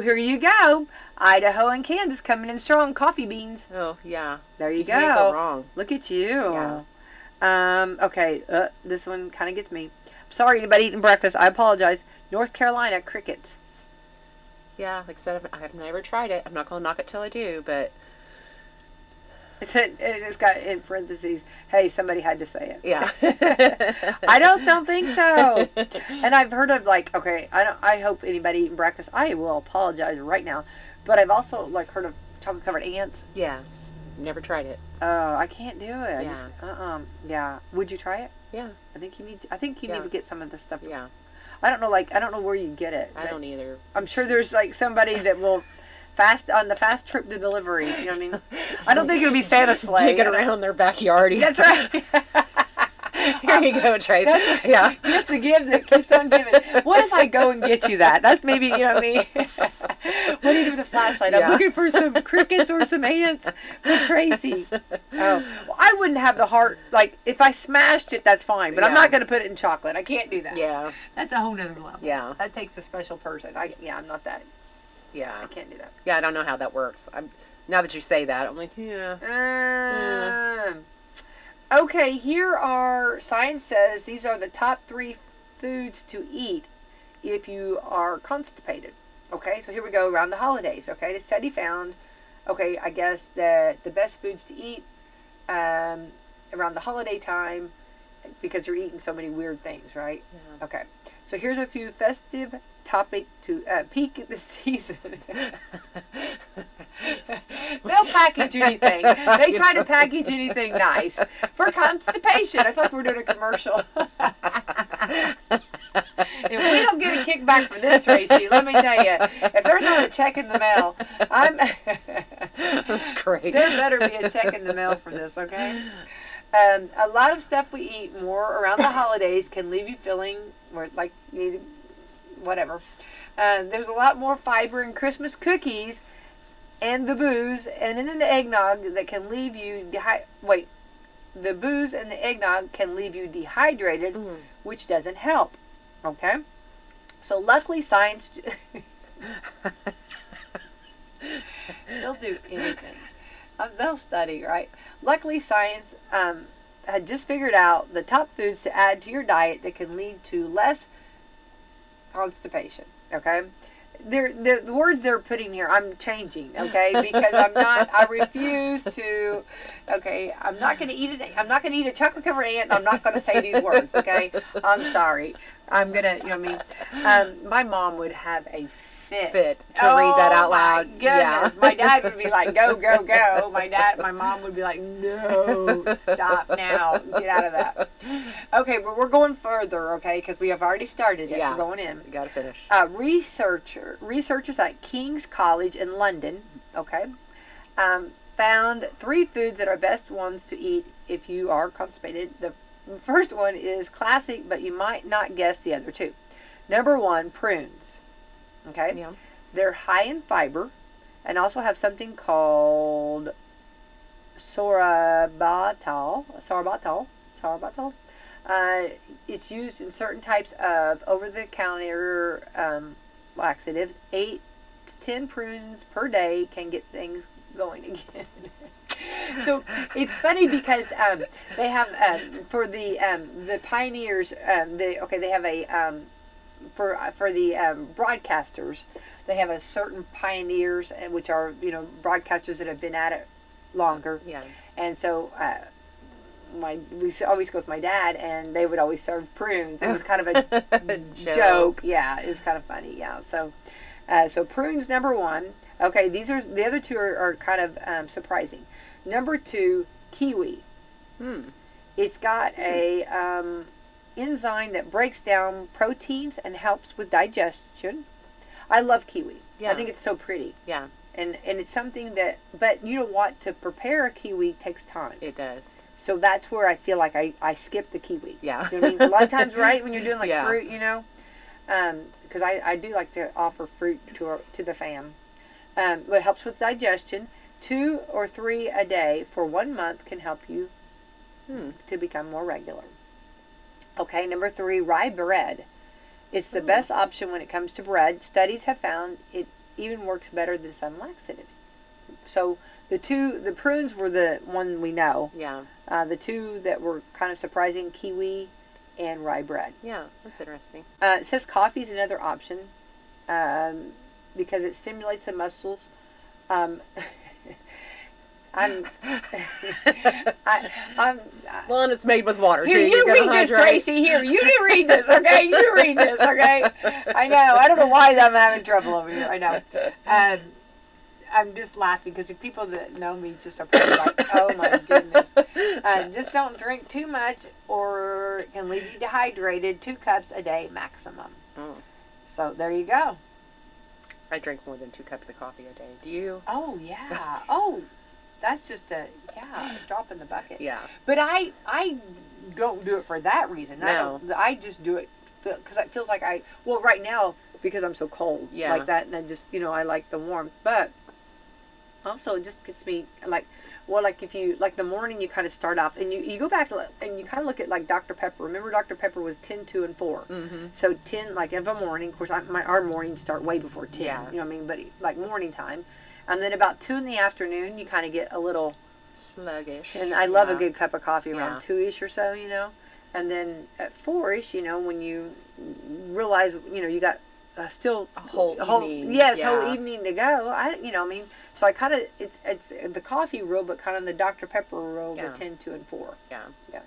Here you go. Idaho and Kansas coming in strong. Coffee beans. Oh yeah. There you go. Can't go wrong. Look at you. Yeah. Okay. This one kind of gets me. Sorry, anybody eating breakfast. I apologize. North Carolina crickets. Yeah, like I said, I've never tried it. I'm not going to knock it till I do, but it's got in parentheses, hey, somebody had to say it. Yeah. I don't think so. And I've heard of I hope anybody eating breakfast, I will apologize right now, but I've also heard of chocolate covered ants. Yeah. Never tried it. Oh, I can't do it. Yeah. Would you try it? Yeah. I think you need to get some of this stuff. Yeah. I don't know where you get it. I don't either. I'm sure there's somebody that will on the fast trip to delivery. You know what I mean? I don't think it'll be Santa sleigh. Digging around their backyard. That's right. Here you go, Trace. That's, yeah. You have to give that keeps on giving. What if I go and get you that? That's maybe, you know what I mean? What do you do with a flashlight? I'm looking for some crickets or some ants for Tracy. Oh, well, I wouldn't have the heart. Like, if I smashed it, that's fine. But I'm not going to put it in chocolate. I can't do that. Yeah. That's a whole nother level. Yeah. That takes a special person. I'm not that. Yeah. I can't do that. Yeah, I don't know how that works. Now that you say that, I'm like, Okay, here are, science says these are the top 3 foods to eat if you are constipated. Okay, so here we go around the holidays. Okay, the study found, I guess that the best foods to eat around the holiday time, because you're eating so many weird things, right? Yeah. Okay, so here's a few festive topic to peak the season. They'll package anything. They try to package anything nice. For constipation. I feel like we're doing a commercial. If we don't get a kickback for this, Tracy, let me tell you, if there's not a check in the mail, That's great. There better be a check in the mail for this, okay? A lot of stuff we eat more around the holidays can leave you feeling like you need whatever. There's a lot more fiber in Christmas cookies and the booze and in the eggnog that can leave you the booze and the eggnog can leave you dehydrated, which doesn't help. Okay? So luckily science they'll do anything. They'll study, right? Luckily science had just figured out the top foods to add to your diet that can lead to less constipation. Okay? The words they're putting here, I'm changing, okay? Because I refuse to, okay? I'm not going to eat a chocolate covered ant. I'm not going to say these words, okay? I'm sorry. I'm going to, you know what I mean? My mom would have a fit to read that out loud. My goodness. Yeah. My dad would be like, go, go, go. My mom would be like, no, stop now. Get out of that. Okay, but we're going further, okay, because we have already started it. Yeah. We're going in. You got to finish. Researchers at King's College in London, okay, found 3 foods that are best ones to eat if you are constipated. The first one is classic, but you might not guess the other 2. Number 1, prunes. Okay? Yeah. They're high in fiber and also have something called sorbitol. It's used in certain types of over-the-counter laxatives. 8 to 10 prunes per day can get things going again. So it's funny because they have for the pioneers. They have a for the broadcasters, they have a certain pioneers, which are broadcasters that have been at it longer. Yeah. And so we always go with my dad, and they would always serve prunes. It was kind of a joke. Yeah, it was kind of funny. Yeah. So prunes, number 1. Okay, the other 2 are kind of surprising. Number 2, kiwi. It's got a enzyme that breaks down proteins and helps with digestion. I love kiwi. Yeah. I think it's so pretty. Yeah. And it's something that, but you know what, to prepare a kiwi takes time. It does. So that's where I feel like I skip the kiwi. Yeah. You know what I mean? A lot of times, right, when you're doing fruit, because I do like to offer fruit to the fam. But it helps with digestion. 2 or 3 a day for 1 month can help you to become more regular. Okay, number 3, rye bread. It's the best option when it comes to bread. Studies have found it even works better than some laxatives. So the prunes were the one we know. Yeah. The 2 that were kind of surprising, kiwi and rye bread. Yeah, that's interesting. It says coffee is another option because it stimulates the muscles. I'm well, and it's made with water here, too. you read this, Tracy. Here, you read this, okay? You read this, okay? I know. I don't know why I'm having trouble over here. I know. I'm just laughing because the people that know me just are probably like, oh my goodness. Just don't drink too much or it can leave you dehydrated. 2 cups a day maximum. So there you go. I drink more than 2 cups of coffee a day. Do you? Oh, yeah. Oh, That's just a drop in the bucket. Yeah. But I don't do it for that reason. No. I just do it because it feels like right now because I'm so cold like that, and I just I like the warmth, but also it just gets me like. Well, like if you like the morning, you kind of start off and you go back and you kind of look at like Dr. Pepper. Remember, Dr. Pepper was 10, 2, and 4. Mm-hmm. So 10, like of a morning. Of course, our mornings start way before 10. Yeah. You know what I mean? But like morning time, and then about 2 in the afternoon, you kind of get a little sluggish. And I love a good cup of coffee around 2-ish or so, And then at 4-ish, when you realize, you got still a whole evening. Yes, whole evening to go. So I kind of it's the coffee rule, but kind of the Dr. Pepper rule, the 10, 2, and 4. Yeah.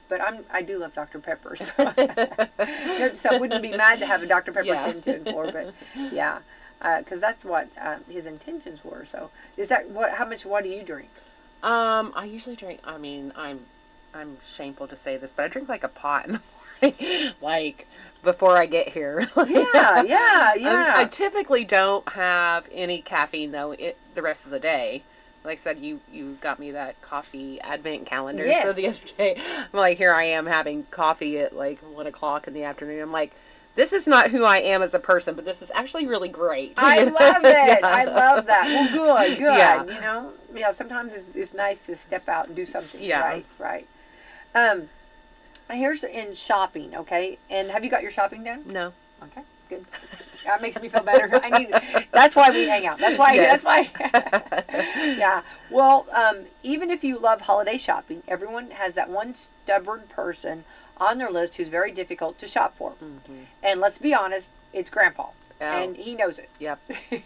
But I do love Dr. Pepper, so so I wouldn't be mad to have a Dr. Pepper 10, 2, and 4. But because that's what his intentions were. So is that how much water do you drink? I usually drink. I mean, I'm shameful to say this, but I drink like a pot in the morning, like before I get here. Yeah. I typically don't have any caffeine though the rest of the day. Like I said, you got me that coffee advent calendar. Yes. So the other day, I'm like, here I am having coffee at like 1 o'clock in the afternoon. I'm like, this is not who I am as a person, but this is actually really great. I love it. Yeah. I love that. Well, good. Yeah. Sometimes it's nice to step out and do something. Yeah. Right. Here's in shopping, okay? And have you got your shopping done? No. Okay, good. That makes me feel better. That's why we hang out. That's why. Yes. Yeah. Well, even if you love holiday shopping, everyone has that one stubborn person on their list who's very difficult to shop for. Mm-hmm. And let's be honest, it's Grandpa. Oh. And he knows it. Yep.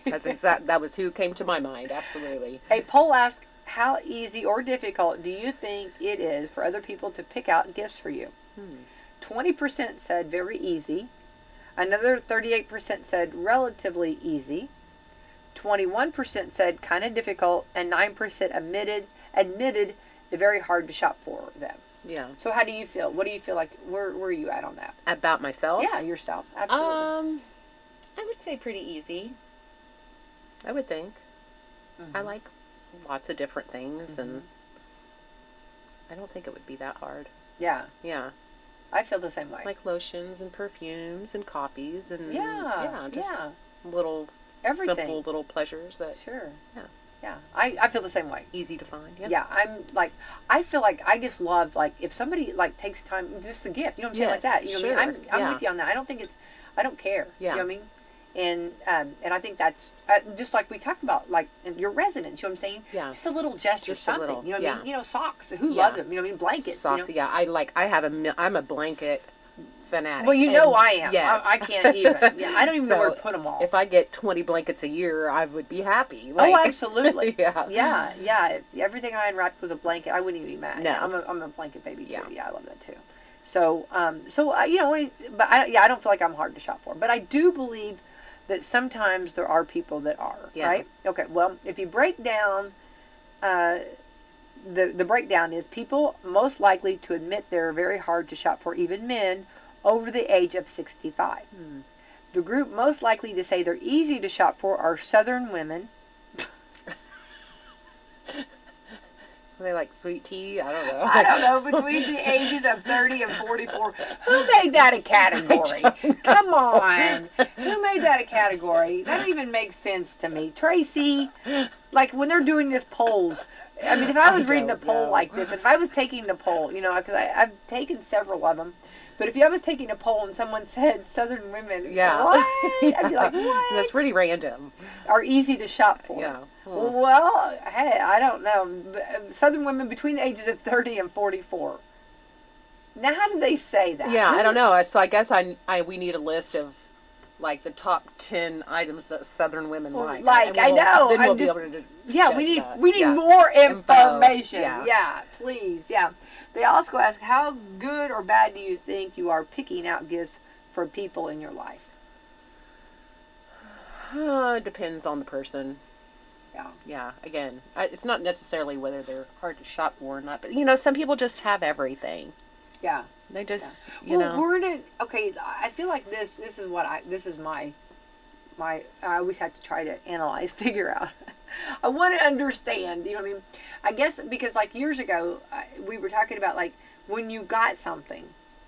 That was who came to my mind. Absolutely. A poll asked, how easy or difficult do you think it is for other people to pick out gifts for you? 20% said very easy. Another 38% said relatively easy. 21% said kind of difficult. And 9% admitted very hard to shop for them. Yeah. So how do you feel? What do you feel like? Where are you at on that? About myself? Yeah, yourself. Absolutely. I would say pretty easy. I would think. Mm-hmm. I like lots of different things, Mm-hmm. and I don't think it would be that hard. Yeah. Yeah. I feel the same way. Like lotions and perfumes and coffees and just little everything. Simple little pleasures that Sure. Yeah. I feel the same way. Easy to find. Yep. Yeah. I feel like I just love if somebody takes time, just the gift, you know what I'm saying, like that. You know what I mean? I'm with you on that. I don't care. Yeah. You know what I mean? And I think that's just like we talked about, in your residence. You know what I'm saying? Yeah. Just a little gesture, Just something. a little, you know what I mean? Socks. Who Yeah. loves them? You know what I mean? Blankets. Socks. Yeah. I'm a blanket fanatic. Well, I am. Yes. I can't even. Yeah. I don't even know where to put them all. If I get 20 blankets a year, I would be happy. Absolutely. Yeah. Yeah. If everything I unwrapped was a blanket, I wouldn't even be mad. No. I'm a blanket baby too. Yeah. Yeah, I love that too. So, but I don't feel like I'm hard to shop for. But I do believe that sometimes there are people that are, right? Okay, well, if you break down, the breakdown is people most likely to admit they're very hard to shop for, even men over the age of 65. The group most likely to say they're easy to shop for are Southern women. Are they like sweet tea? I don't know. I don't know. Between the ages of 30 and 44. Who made that a category? Come on. Who made that a category? That don't even make sense to me. Tracy, when they're doing this polls, I mean, if I was reading a poll like this, if I was taking the poll, because I've taken several of them, but if I was taking a poll and someone said Southern women, what? I'd be like, what? That's pretty random. Are easy to shop for. Yeah. Well, hey, I don't know. Southern women between the ages of 30 and 44. Now, how do they say that? Yeah, I don't know. So I guess we need a list of the top 10 items that Southern women like. I know. Then we'll be able to. Yeah, we need more information. Yeah. Yeah, please. Yeah. They also ask, how good or bad do you think you are picking out gifts for people in your life? It depends on the person. Yeah. Yeah. Again, it's not necessarily whether they're hard to shop for or not, but some people just have everything. Yeah. They just, okay, I feel like this is my I always had to try to analyze, figure out. I want to understand, you know what I mean? I guess because like years ago, we were talking about like when you got something,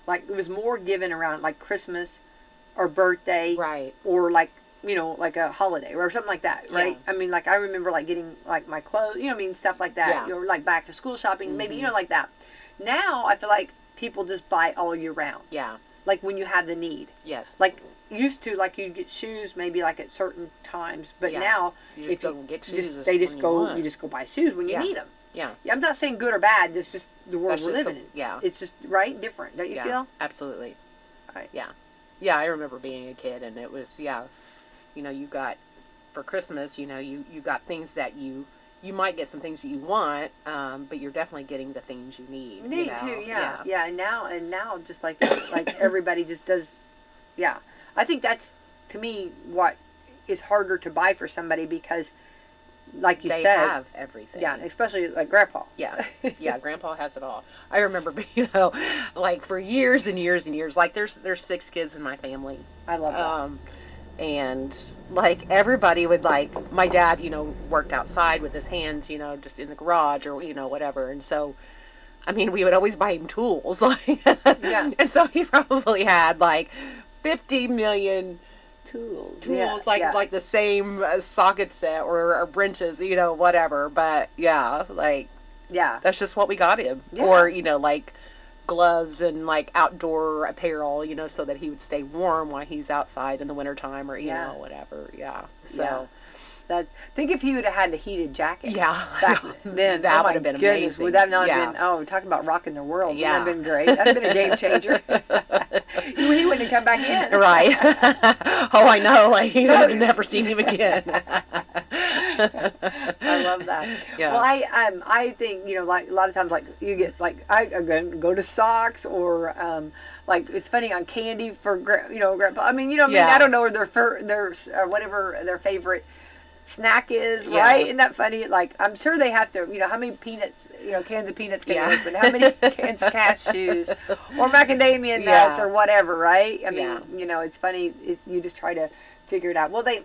like it was more given around like Christmas or birthday, Right. or like, you know, like a holiday or something like that, right? Yeah. I mean, like I remember like getting like my clothes, you know what I mean, stuff like that, Yeah. or like back to school shopping, Mm-hmm. maybe, you know, like that. Now I feel like people just buy all year round. Yeah. Like when you have the need. Yes. Like used to, like you'd get shoes maybe like at certain times, but Yeah. now You just go get shoes. they just when go. You want. You just go buy shoes when you Yeah. need them. Yeah. I'm not saying good or bad. It's just the world That's we're just living in. Yeah. It's just right, different. Don't you Yeah. feel? Absolutely. Right. Yeah. Yeah. I remember being a kid, and it was you know, you got for Christmas. You know, you got things that you might get some things that you want, but you're definitely getting the things you need. Need you know? too. Yeah. And now just like everybody just does. Yeah. I think that's to me what is harder to buy for somebody because, like you They said, have everything. yeah, especially like Grandpa. Yeah. Yeah, Grandpa has it all. I remember, you know, like for years and years and years, like there's 6 kids in my family. I love that. And like everybody would like, my dad, you know, worked outside with his hands, you know, just in the garage or, you know, whatever. And so, I mean, we would always buy him tools. Like, Yeah. And so he probably had like 50 million Tools, like the same socket set or wrenches, you know, whatever. But yeah, like yeah, that's just what we got him. Yeah. Or, you know, like gloves and like outdoor apparel, you know, so that he would stay warm while he's outside in the wintertime or, you know, whatever. Yeah. So think if he would have had a heated jacket. Yeah. Back then that would would have been goodness, amazing. would that not Yeah. have been? Oh, talking about rocking the world. Yeah. Would that have been great? That'd have been a game changer. He wouldn't have come back in. Right. Oh, I know. Like you would have never seen him again. I love that. Yeah. Well, I think, you know, like a lot of times, like you get like I go to socks or like it's funny on candy for you know, Grandpa. I mean, you know, what I mean, Yeah. I don't know their whatever their favorite snack is, Yeah. right? Isn't that funny? Like I'm sure they have to, you know, how many peanuts, you know, cans of peanuts can Yeah. you open? How many cans of cashews or macadamia nuts or whatever, right? I mean, you know, it's funny. You just try to figure it out. Well, the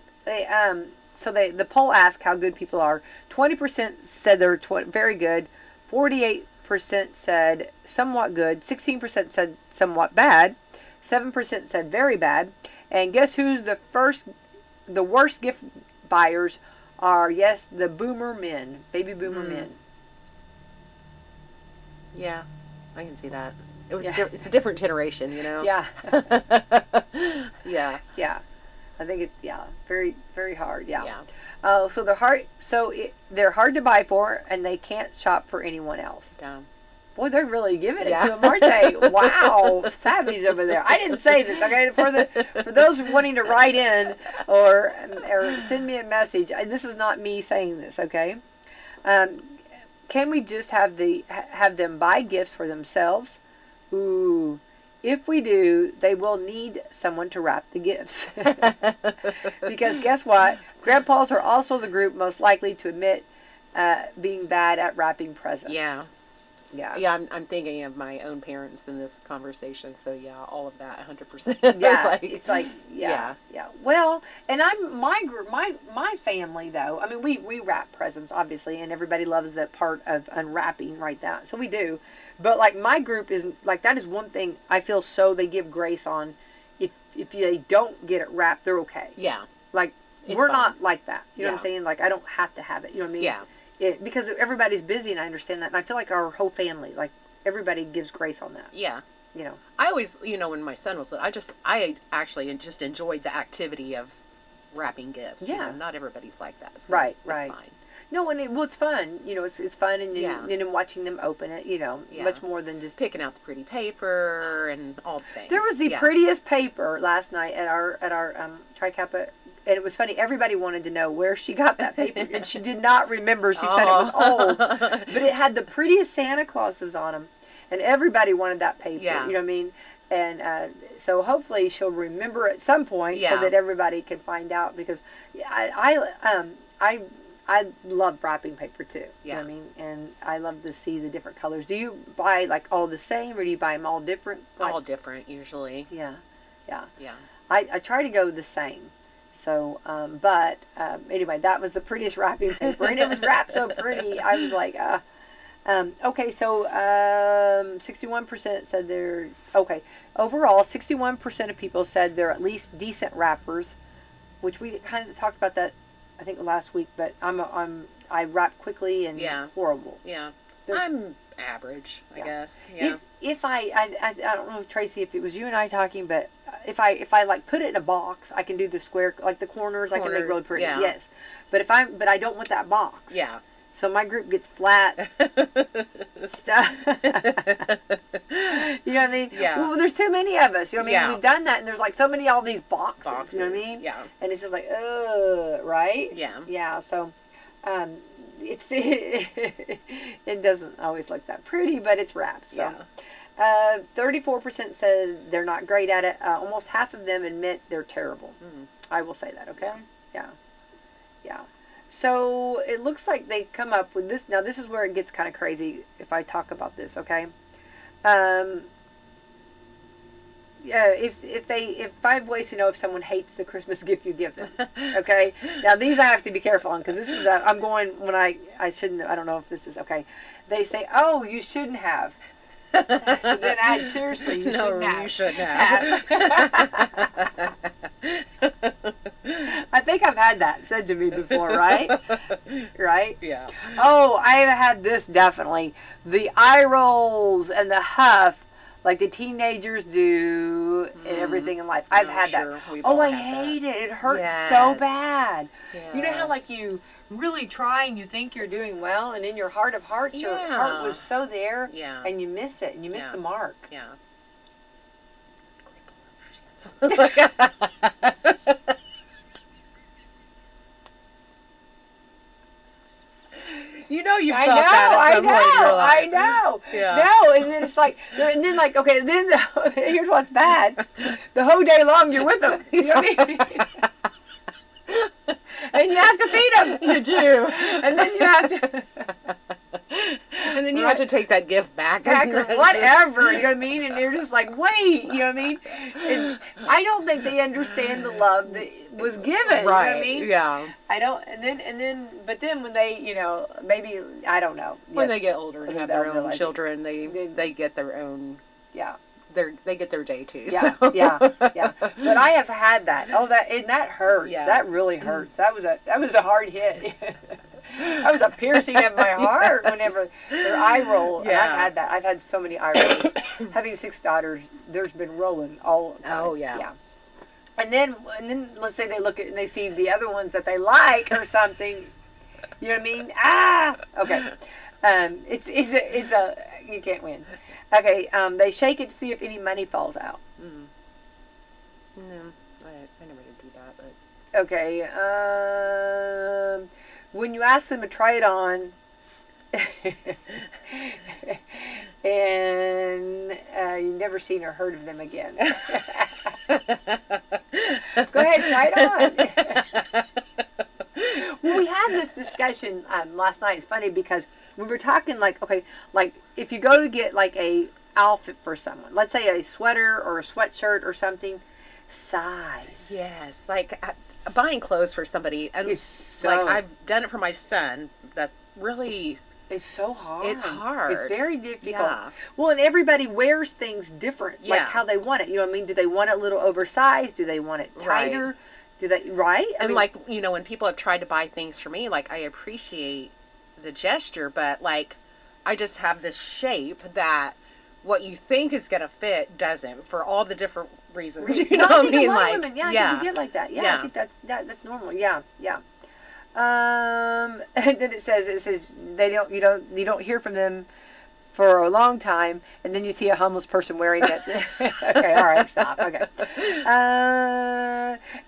poll asked how good people are. 20% said they're very good. 48% said somewhat good. 16% said somewhat bad. 7% said very bad. And guess who's the worst gift buyers are? Yes, the boomer men, baby boomer men. Yeah, I can see that. It was Yeah. it's a different generation, you know. Yeah. Yeah. Yeah. I think it's very very hard. Yeah. Yeah. So they're hard. They're hard to buy for, and they can't shop for anyone else. Yeah. Boy, they're really giving it Yeah. to them, aren't they? Wow, savvies over there. I didn't say this. Okay, for those wanting to write in or send me a message, this is not me saying this. Okay. Can we just have them buy gifts for themselves? Ooh. If we do, they will need someone to wrap the gifts. Because guess what? Grandpas are also the group most likely to admit being bad at wrapping presents. Yeah. Yeah. Yeah, I'm thinking of my own parents in this conversation. So yeah, all of that, 100%. Yeah, it's like yeah. Well, and my group, my family though. I mean, we wrap presents obviously, and everybody loves that part of unwrapping, right? That so we do. But like my group is like that is one thing I feel so they give grace on. If they don't get it wrapped, they're okay. Yeah. Like we're not like that. You know what I'm saying? Like I don't have to have it. You know what I mean? Yeah. Because everybody's busy, and I understand that. And I feel like our whole family, like everybody, gives grace on that. Yeah. You know. I always, you know, when my son was little, I actually just enjoyed the activity of wrapping gifts. Yeah. You know, not everybody's like that. So Right. It's Right. fine. No, and it's fun. You know, it's fun, and Yeah. and watching them open it. You know, Yeah. much more than just Picking out the pretty paper and all the things. There was the prettiest paper last night at our Tri Kappa, and it was funny. Everybody wanted to know where she got that paper, and she did not remember. She said it was old, but it had the prettiest Santa Clauses on them, and everybody wanted that paper. Yeah. You know what I mean? And so hopefully she'll remember at some point, so that everybody can find out. Because I love wrapping paper too. You know what I mean? And I love to see the different colors. Do you buy like all the same, or do you buy them all different? Like, all different usually. yeah. Yeah. I try to go the same. So, anyway, that was the prettiest wrapping paper, and it was wrapped so pretty. I was like, okay, so 61% said they're okay. Overall, 61% of people said they're at least decent wrappers, which we kind of talked about that, I think, last week. But I wrap quickly and horrible. Yeah, I'm average, I guess. Yeah. If I don't know, Tracy, if it was you and I talking, but if I like put it in a box, I can do the square, like the corners I can make really pretty. Yeah. Yes, but I don't want that box. Yeah. So my group gets flat stuff. You know what I mean? Yeah. Well, there's too many of us. You know what I mean? Yeah. We've done that, and there's like so many all these boxes. You know what I mean? Yeah. And it's just like, right? Yeah. Yeah. So, it doesn't always look that pretty, but it's wrapped. So. Yeah. 34% said they're not great at it. Almost half of them admit they're terrible. Mm. I will say that. Okay. Yeah. Yeah. So it looks like they come up with this. Now this is where it gets kind of crazy if I talk about this, okay? If 5 ways to know if someone hates the Christmas gift you give them, okay? Now these I have to be careful on, because this is I'm going when I shouldn't. I don't know if this is okay. They say, oh, you shouldn't have. Then seriously, you shouldn't have. You shouldn't have. I think I've had that said to me before, right? Right? Yeah. Oh, I've had this definitely. The eye rolls and the huff like the teenagers do in everything in life. I've had that. Oh, I hate it. It hurts so bad. Yes. You know how like you really try and you think you're doing well, and in your heart of hearts, your heart was so there, and you miss it, and you miss the mark. Yeah. You know, you felt that at some point in your life. I know. Yeah. No, and then it's like, okay, then here's what's bad. The whole day long you're with them. You know what I mean? And you have to feed them. You do. And then you have to. And then you have to take that gift back. Or whatever, you know what I mean? And they're just like, wait, you know what I mean? And I don't think they understand the love that was given. Right. You know what I mean? Yeah. I don't, but then when they, maybe, I don't know. When they get older and have their own children, they get their own. Yeah. They get their day too. Yeah, so. yeah. But I have had that. Oh, that hurts. Yeah. That really hurts. That was a hard hit. That was a piercing of my heart whenever their eye roll. Yeah. I've had that. I've had so many eye rolls. Having 6 daughters, there's been rolling all the time. Oh, yeah. Yeah. And then let's say they look at and they see the other ones that they like or something. You know what I mean? Okay. It's a you can't win. Okay. They shake it to see if any money falls out. Mm. No, I never did do that. But okay. When you ask them to try it on, and you've never seen or heard of them again. Go ahead, try it on. Well, we had this discussion last night. It's funny because we were talking like if you go to get like a outfit for someone, let's say a sweater or a sweatshirt or something, size. Yes, like buying clothes for somebody, and I've done it for my son. That's really. It's so hard. It's hard. It's very difficult. Yeah. Well, and everybody wears things different, like how they want it. You know what I mean? Do they want it a little oversized? Do they want it tighter? Right. Do they, right? I mean, when people have tried to buy things for me, like, I appreciate the gesture, but, like, I just have this shape that what you think is going to fit doesn't, for all the different reasons. You know what I mean? A lot of women, I think you get like that. Yeah, I think that's normal. Yeah. And then it says you don't hear from them for a long time, and then you see a homeless person wearing it. Okay, all right, stop. Okay.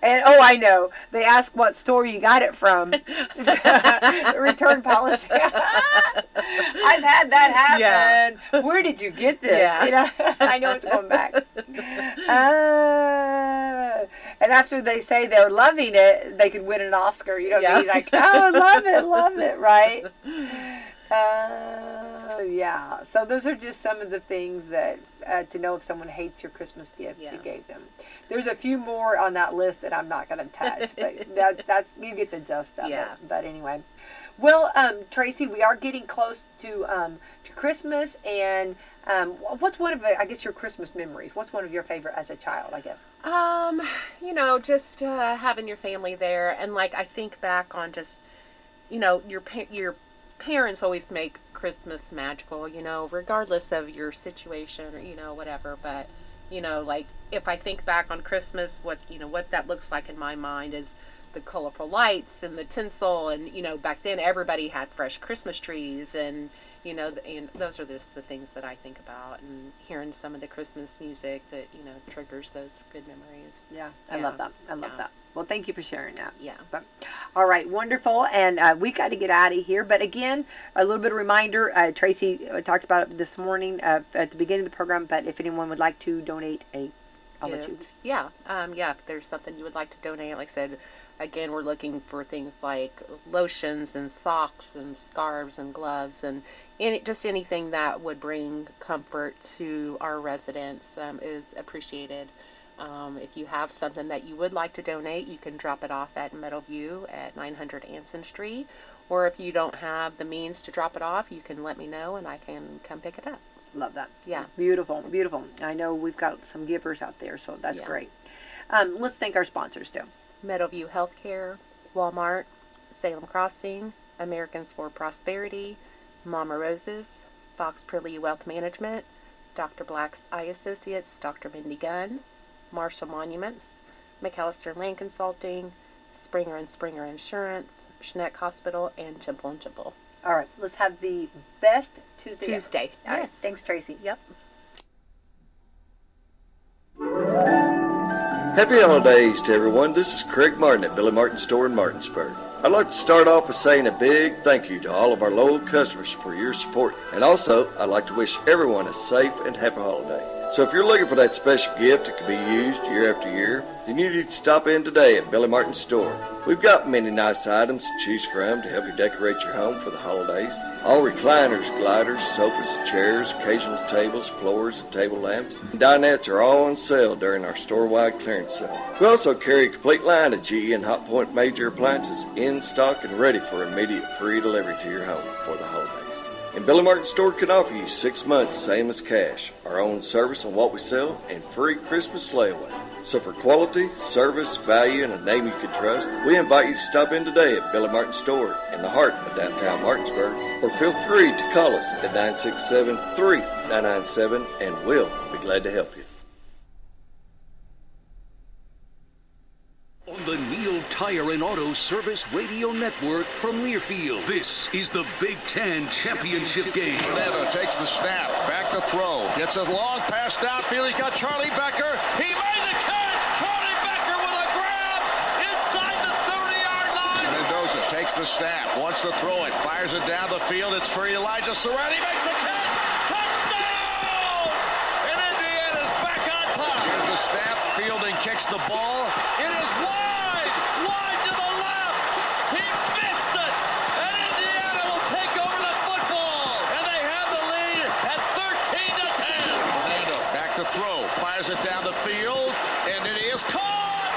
And I know. They ask what store you got it from. Return policy. I've had that happen. Yeah. Where did you get this? Yeah. I know it's going back. And after they say they're loving it, they could win an Oscar. You know what I mean? Like, oh, love it, right? Yeah. So those are just some of the things that to know if someone hates your Christmas gift you gave them. There's a few more on that list that I'm not going to touch, but that's you get the gist of it. But anyway, well, Tracy, we are getting close to Christmas, and what's one of, I guess, your Christmas memories? What's one of your favorite as a child, I guess? Just having your family there, and like I think back on just, your parents always make Christmas magical, regardless of your situation or whatever. But like if I think back on Christmas, what that looks like in my mind is the colorful lights and the tinsel, and back then everybody had fresh Christmas trees, and and those are just the things that I think about, and hearing some of the Christmas music that triggers those good memories. Yeah, I love that. I love that. Well, thank you for sharing that. Yeah. But, all right, wonderful. And we got to get out of here. But again, a little bit of reminder. Tracy talked about it this morning at the beginning of the program. But if anyone would like to donate I'll let you. Yeah. If there's something you would like to donate, like I said, again, we're looking for things like lotions and socks and scarves and gloves and just anything that would bring comfort to our residents is appreciated. If you have something that you would like to donate, you can drop it off at Meadowview at 900 Anson Street. Or if you don't have the means to drop it off, you can let me know and I can come pick it up. Love that. Yeah. Beautiful, beautiful. I know we've got some givers out there, so that's great. Let's thank our sponsors, too. Meadowview Healthcare, Walmart, Salem Crossing, Americans for Prosperity, Mama Roses, Fox Purley Wealth Management, Dr. Black's Eye Associates, Dr. Mindy Gunn, Marshall Monuments, McAllister Land Consulting, Springer and Springer Insurance, Schneck Hospital, and Jimple and Jimple. All right, let's have the best Tuesday. Yes. All right, thanks, Tracy. Yep. Happy holidays to everyone. This is Craig Martin at Billy Martin Store in Martinsburg. I'd like to start off with saying a big thank you to all of our loyal customers for your support. And also, I'd like to wish everyone a safe and happy holiday. So if you're looking for that special gift that can be used year after year, then you need to stop in today at Billy Martin Store. We've got many nice items to choose from to help you decorate your home for the holidays. All recliners, gliders, sofas, chairs, occasional tables, floors, and table lamps, and dinettes are all on sale during our store-wide clearance sale. We also carry a complete line of GE and Hot Point major appliances in stock and ready for immediate free delivery to your home for the holidays. And Billy Martin Store can offer you 6 months, same as cash, our own service on what we sell, and free Christmas layaway. So for quality, service, value, and a name you can trust, we invite you to stop in today at Billy Martin Store in the heart of downtown Martinsburg, or feel free to call us at 967-3997, and we'll be glad to help you. On the Neil Tire and Auto Service Radio Network from Learfield, this is the Big Ten Championship game. Fernando takes the snap, back to throw, gets a long pass downfield. He's got Charlie Becker. He made the catch. Charlie Becker with a grab inside the 30-yard line. Mendoza takes the snap, wants to throw it, fires it down the field. It's for Elijah Surratt. He makes the catch. Touchdown! And Indiana's back on top. Here's the snap. Fielding kicks the ball. It is wide to the left. He missed it. And Indiana will take over the football. And they have the lead at 13-10. Fernando back to throw. Fires it down the field. And it is caught.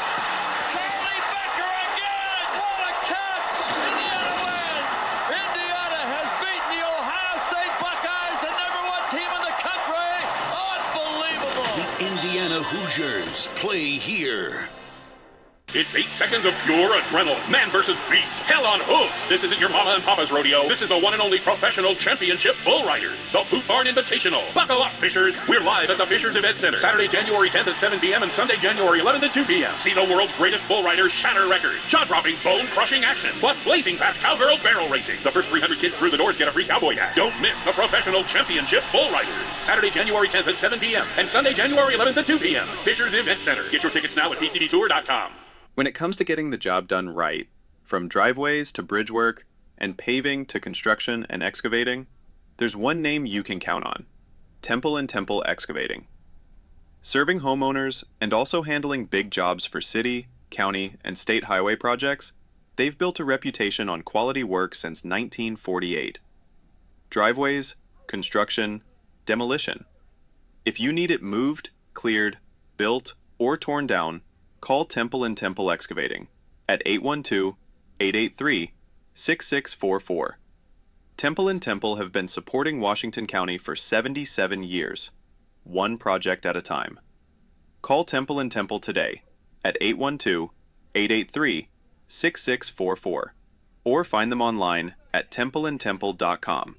Charlie Becker again. What a catch. Indiana wins. Indiana has beaten the Ohio State Buckeyes, the #1 team in the country. Unbelievable. The Indiana Hoosiers play here. It's 8 seconds of pure adrenaline. Man versus beast. Hell on hooves. This isn't your mama and papa's rodeo. This is the one and only professional championship bull riders. The Boot Barn Invitational. Buckle up, Fishers. We're live at the Fishers Event Center. Saturday, January 10th at 7 p.m. and Sunday, January 11th at 2 p.m. See the world's greatest bull riders shatter records. Jaw-dropping, bone-crushing action. Plus blazing fast cowgirl barrel racing. The first 300 kids through the doors get a free cowboy hat. Don't miss the professional championship bull riders. Saturday, January 10th at 7 p.m. and Sunday, January 11th at 2 p.m. Fishers Event Center. Get your tickets now at pcdtour.com. When it comes to getting the job done right, from driveways to bridge work, and paving to construction and excavating, there's one name you can count on: Temple & Temple Excavating. Serving homeowners and also handling big jobs for city, county, and state highway projects, they've built a reputation on quality work since 1948. Driveways, construction, demolition. If you need it moved, cleared, built, or torn down, call Temple & Temple Excavating at 812-883-6644. Temple & Temple have been supporting Washington County for 77 years, one project at a time. Call Temple & Temple today at 812-883-6644 or find them online at templeandtemple.com,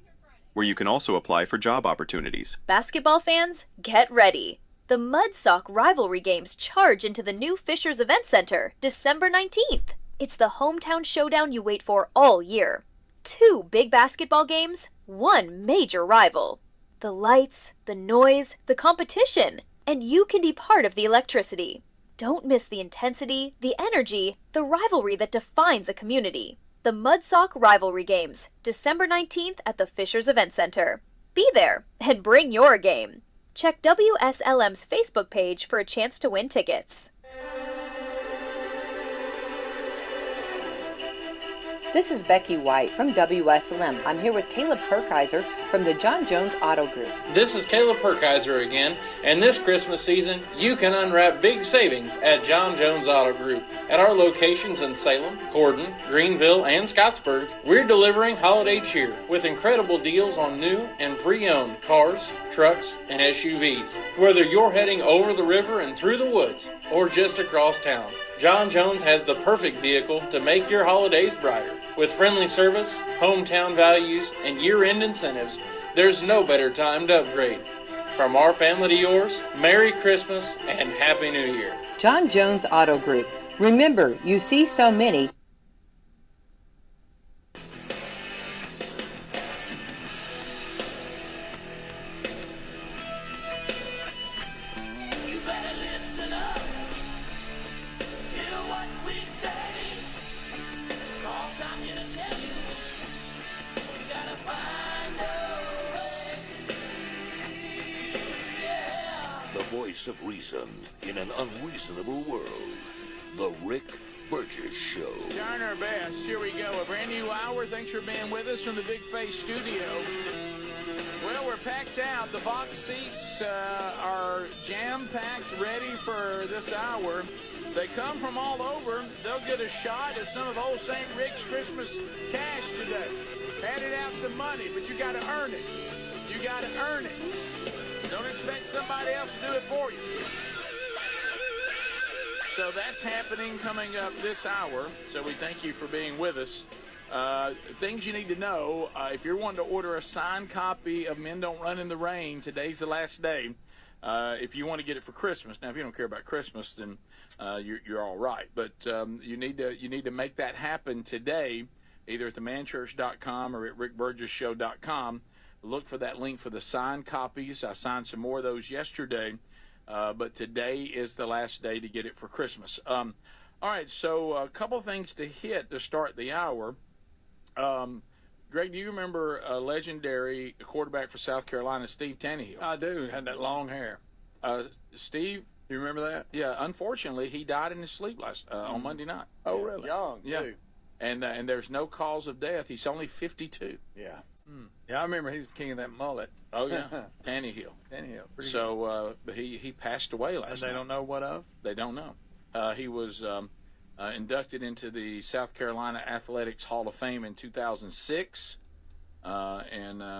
where you can also apply for job opportunities. Basketball fans, get ready. The Mudsock Rivalry Games charge into the new Fishers Event Center December 19th. It's the hometown showdown you wait for all year. 2 big basketball games, 1 major rival. The lights, the noise, the competition, and you can be part of the electricity. Don't miss the intensity, the energy, the rivalry that defines a community. The Mudsock Rivalry Games, December 19th at the Fishers Event Center. Be there and bring your game. Check WSLM's Facebook page for a chance to win tickets. This is Becky White from WSLM. I'm here with Caleb Perkiser from the John Jones Auto Group. This is Caleb Perkiser again, and this Christmas season, you can unwrap big savings at John Jones Auto Group. At our locations in Salem, Gordon, Greenville, and Scottsburg, we're delivering holiday cheer with incredible deals on new and pre-owned cars, trucks, and SUVs. Whether you're heading over the river and through the woods, or just across town, John Jones has the perfect vehicle to make your holidays brighter. With friendly service, hometown values, and year-end incentives, there's no better time to upgrade. From our family to yours, Merry Christmas and Happy New Year. John Jones Auto Group. Remember, you see so many. Voice of reason in an unreasonable world. The Rick Burgess Show. Garner Best, here we go. A brand new hour. Thanks for being with us from the Big Face Studio. Well, we're packed out. The box seats are jam-packed, ready for this hour. They come from all over. They'll get a shot at some of old St. Rick's Christmas cash today. Handed out some money, but you got to earn it. You got to earn it. Don't expect somebody else to do it for you. So that's happening coming up this hour. So we thank you for being with us. Things you need to know. If you're wanting to order a signed copy of Men Don't Run in the Rain, today's the last day. If you want to get it for Christmas. Now, if you don't care about Christmas, then you're all right. But you need to make that happen today, either at themanchurch.com or at rickburgessshow.com. Look for that link for the signed copies. I signed some more of those yesterday, but today is the last day to get it for Christmas. All right, so a couple things to hit to start the hour. Greg, do you remember a legendary quarterback for South Carolina, Steve Tannehill? I do. Had that long hair. Steve, you remember that? Yeah, unfortunately, he died in his sleep on Monday night. Oh, really? Young, too. Yeah. And there's no cause of death. He's only 52. Yeah. Yeah, I remember he was the king of that mullet. Oh, yeah. Tannehill. So he passed away last night. And they don't know what of? They don't know. He was inducted into the South Carolina Athletics Hall of Fame in 2006. And he was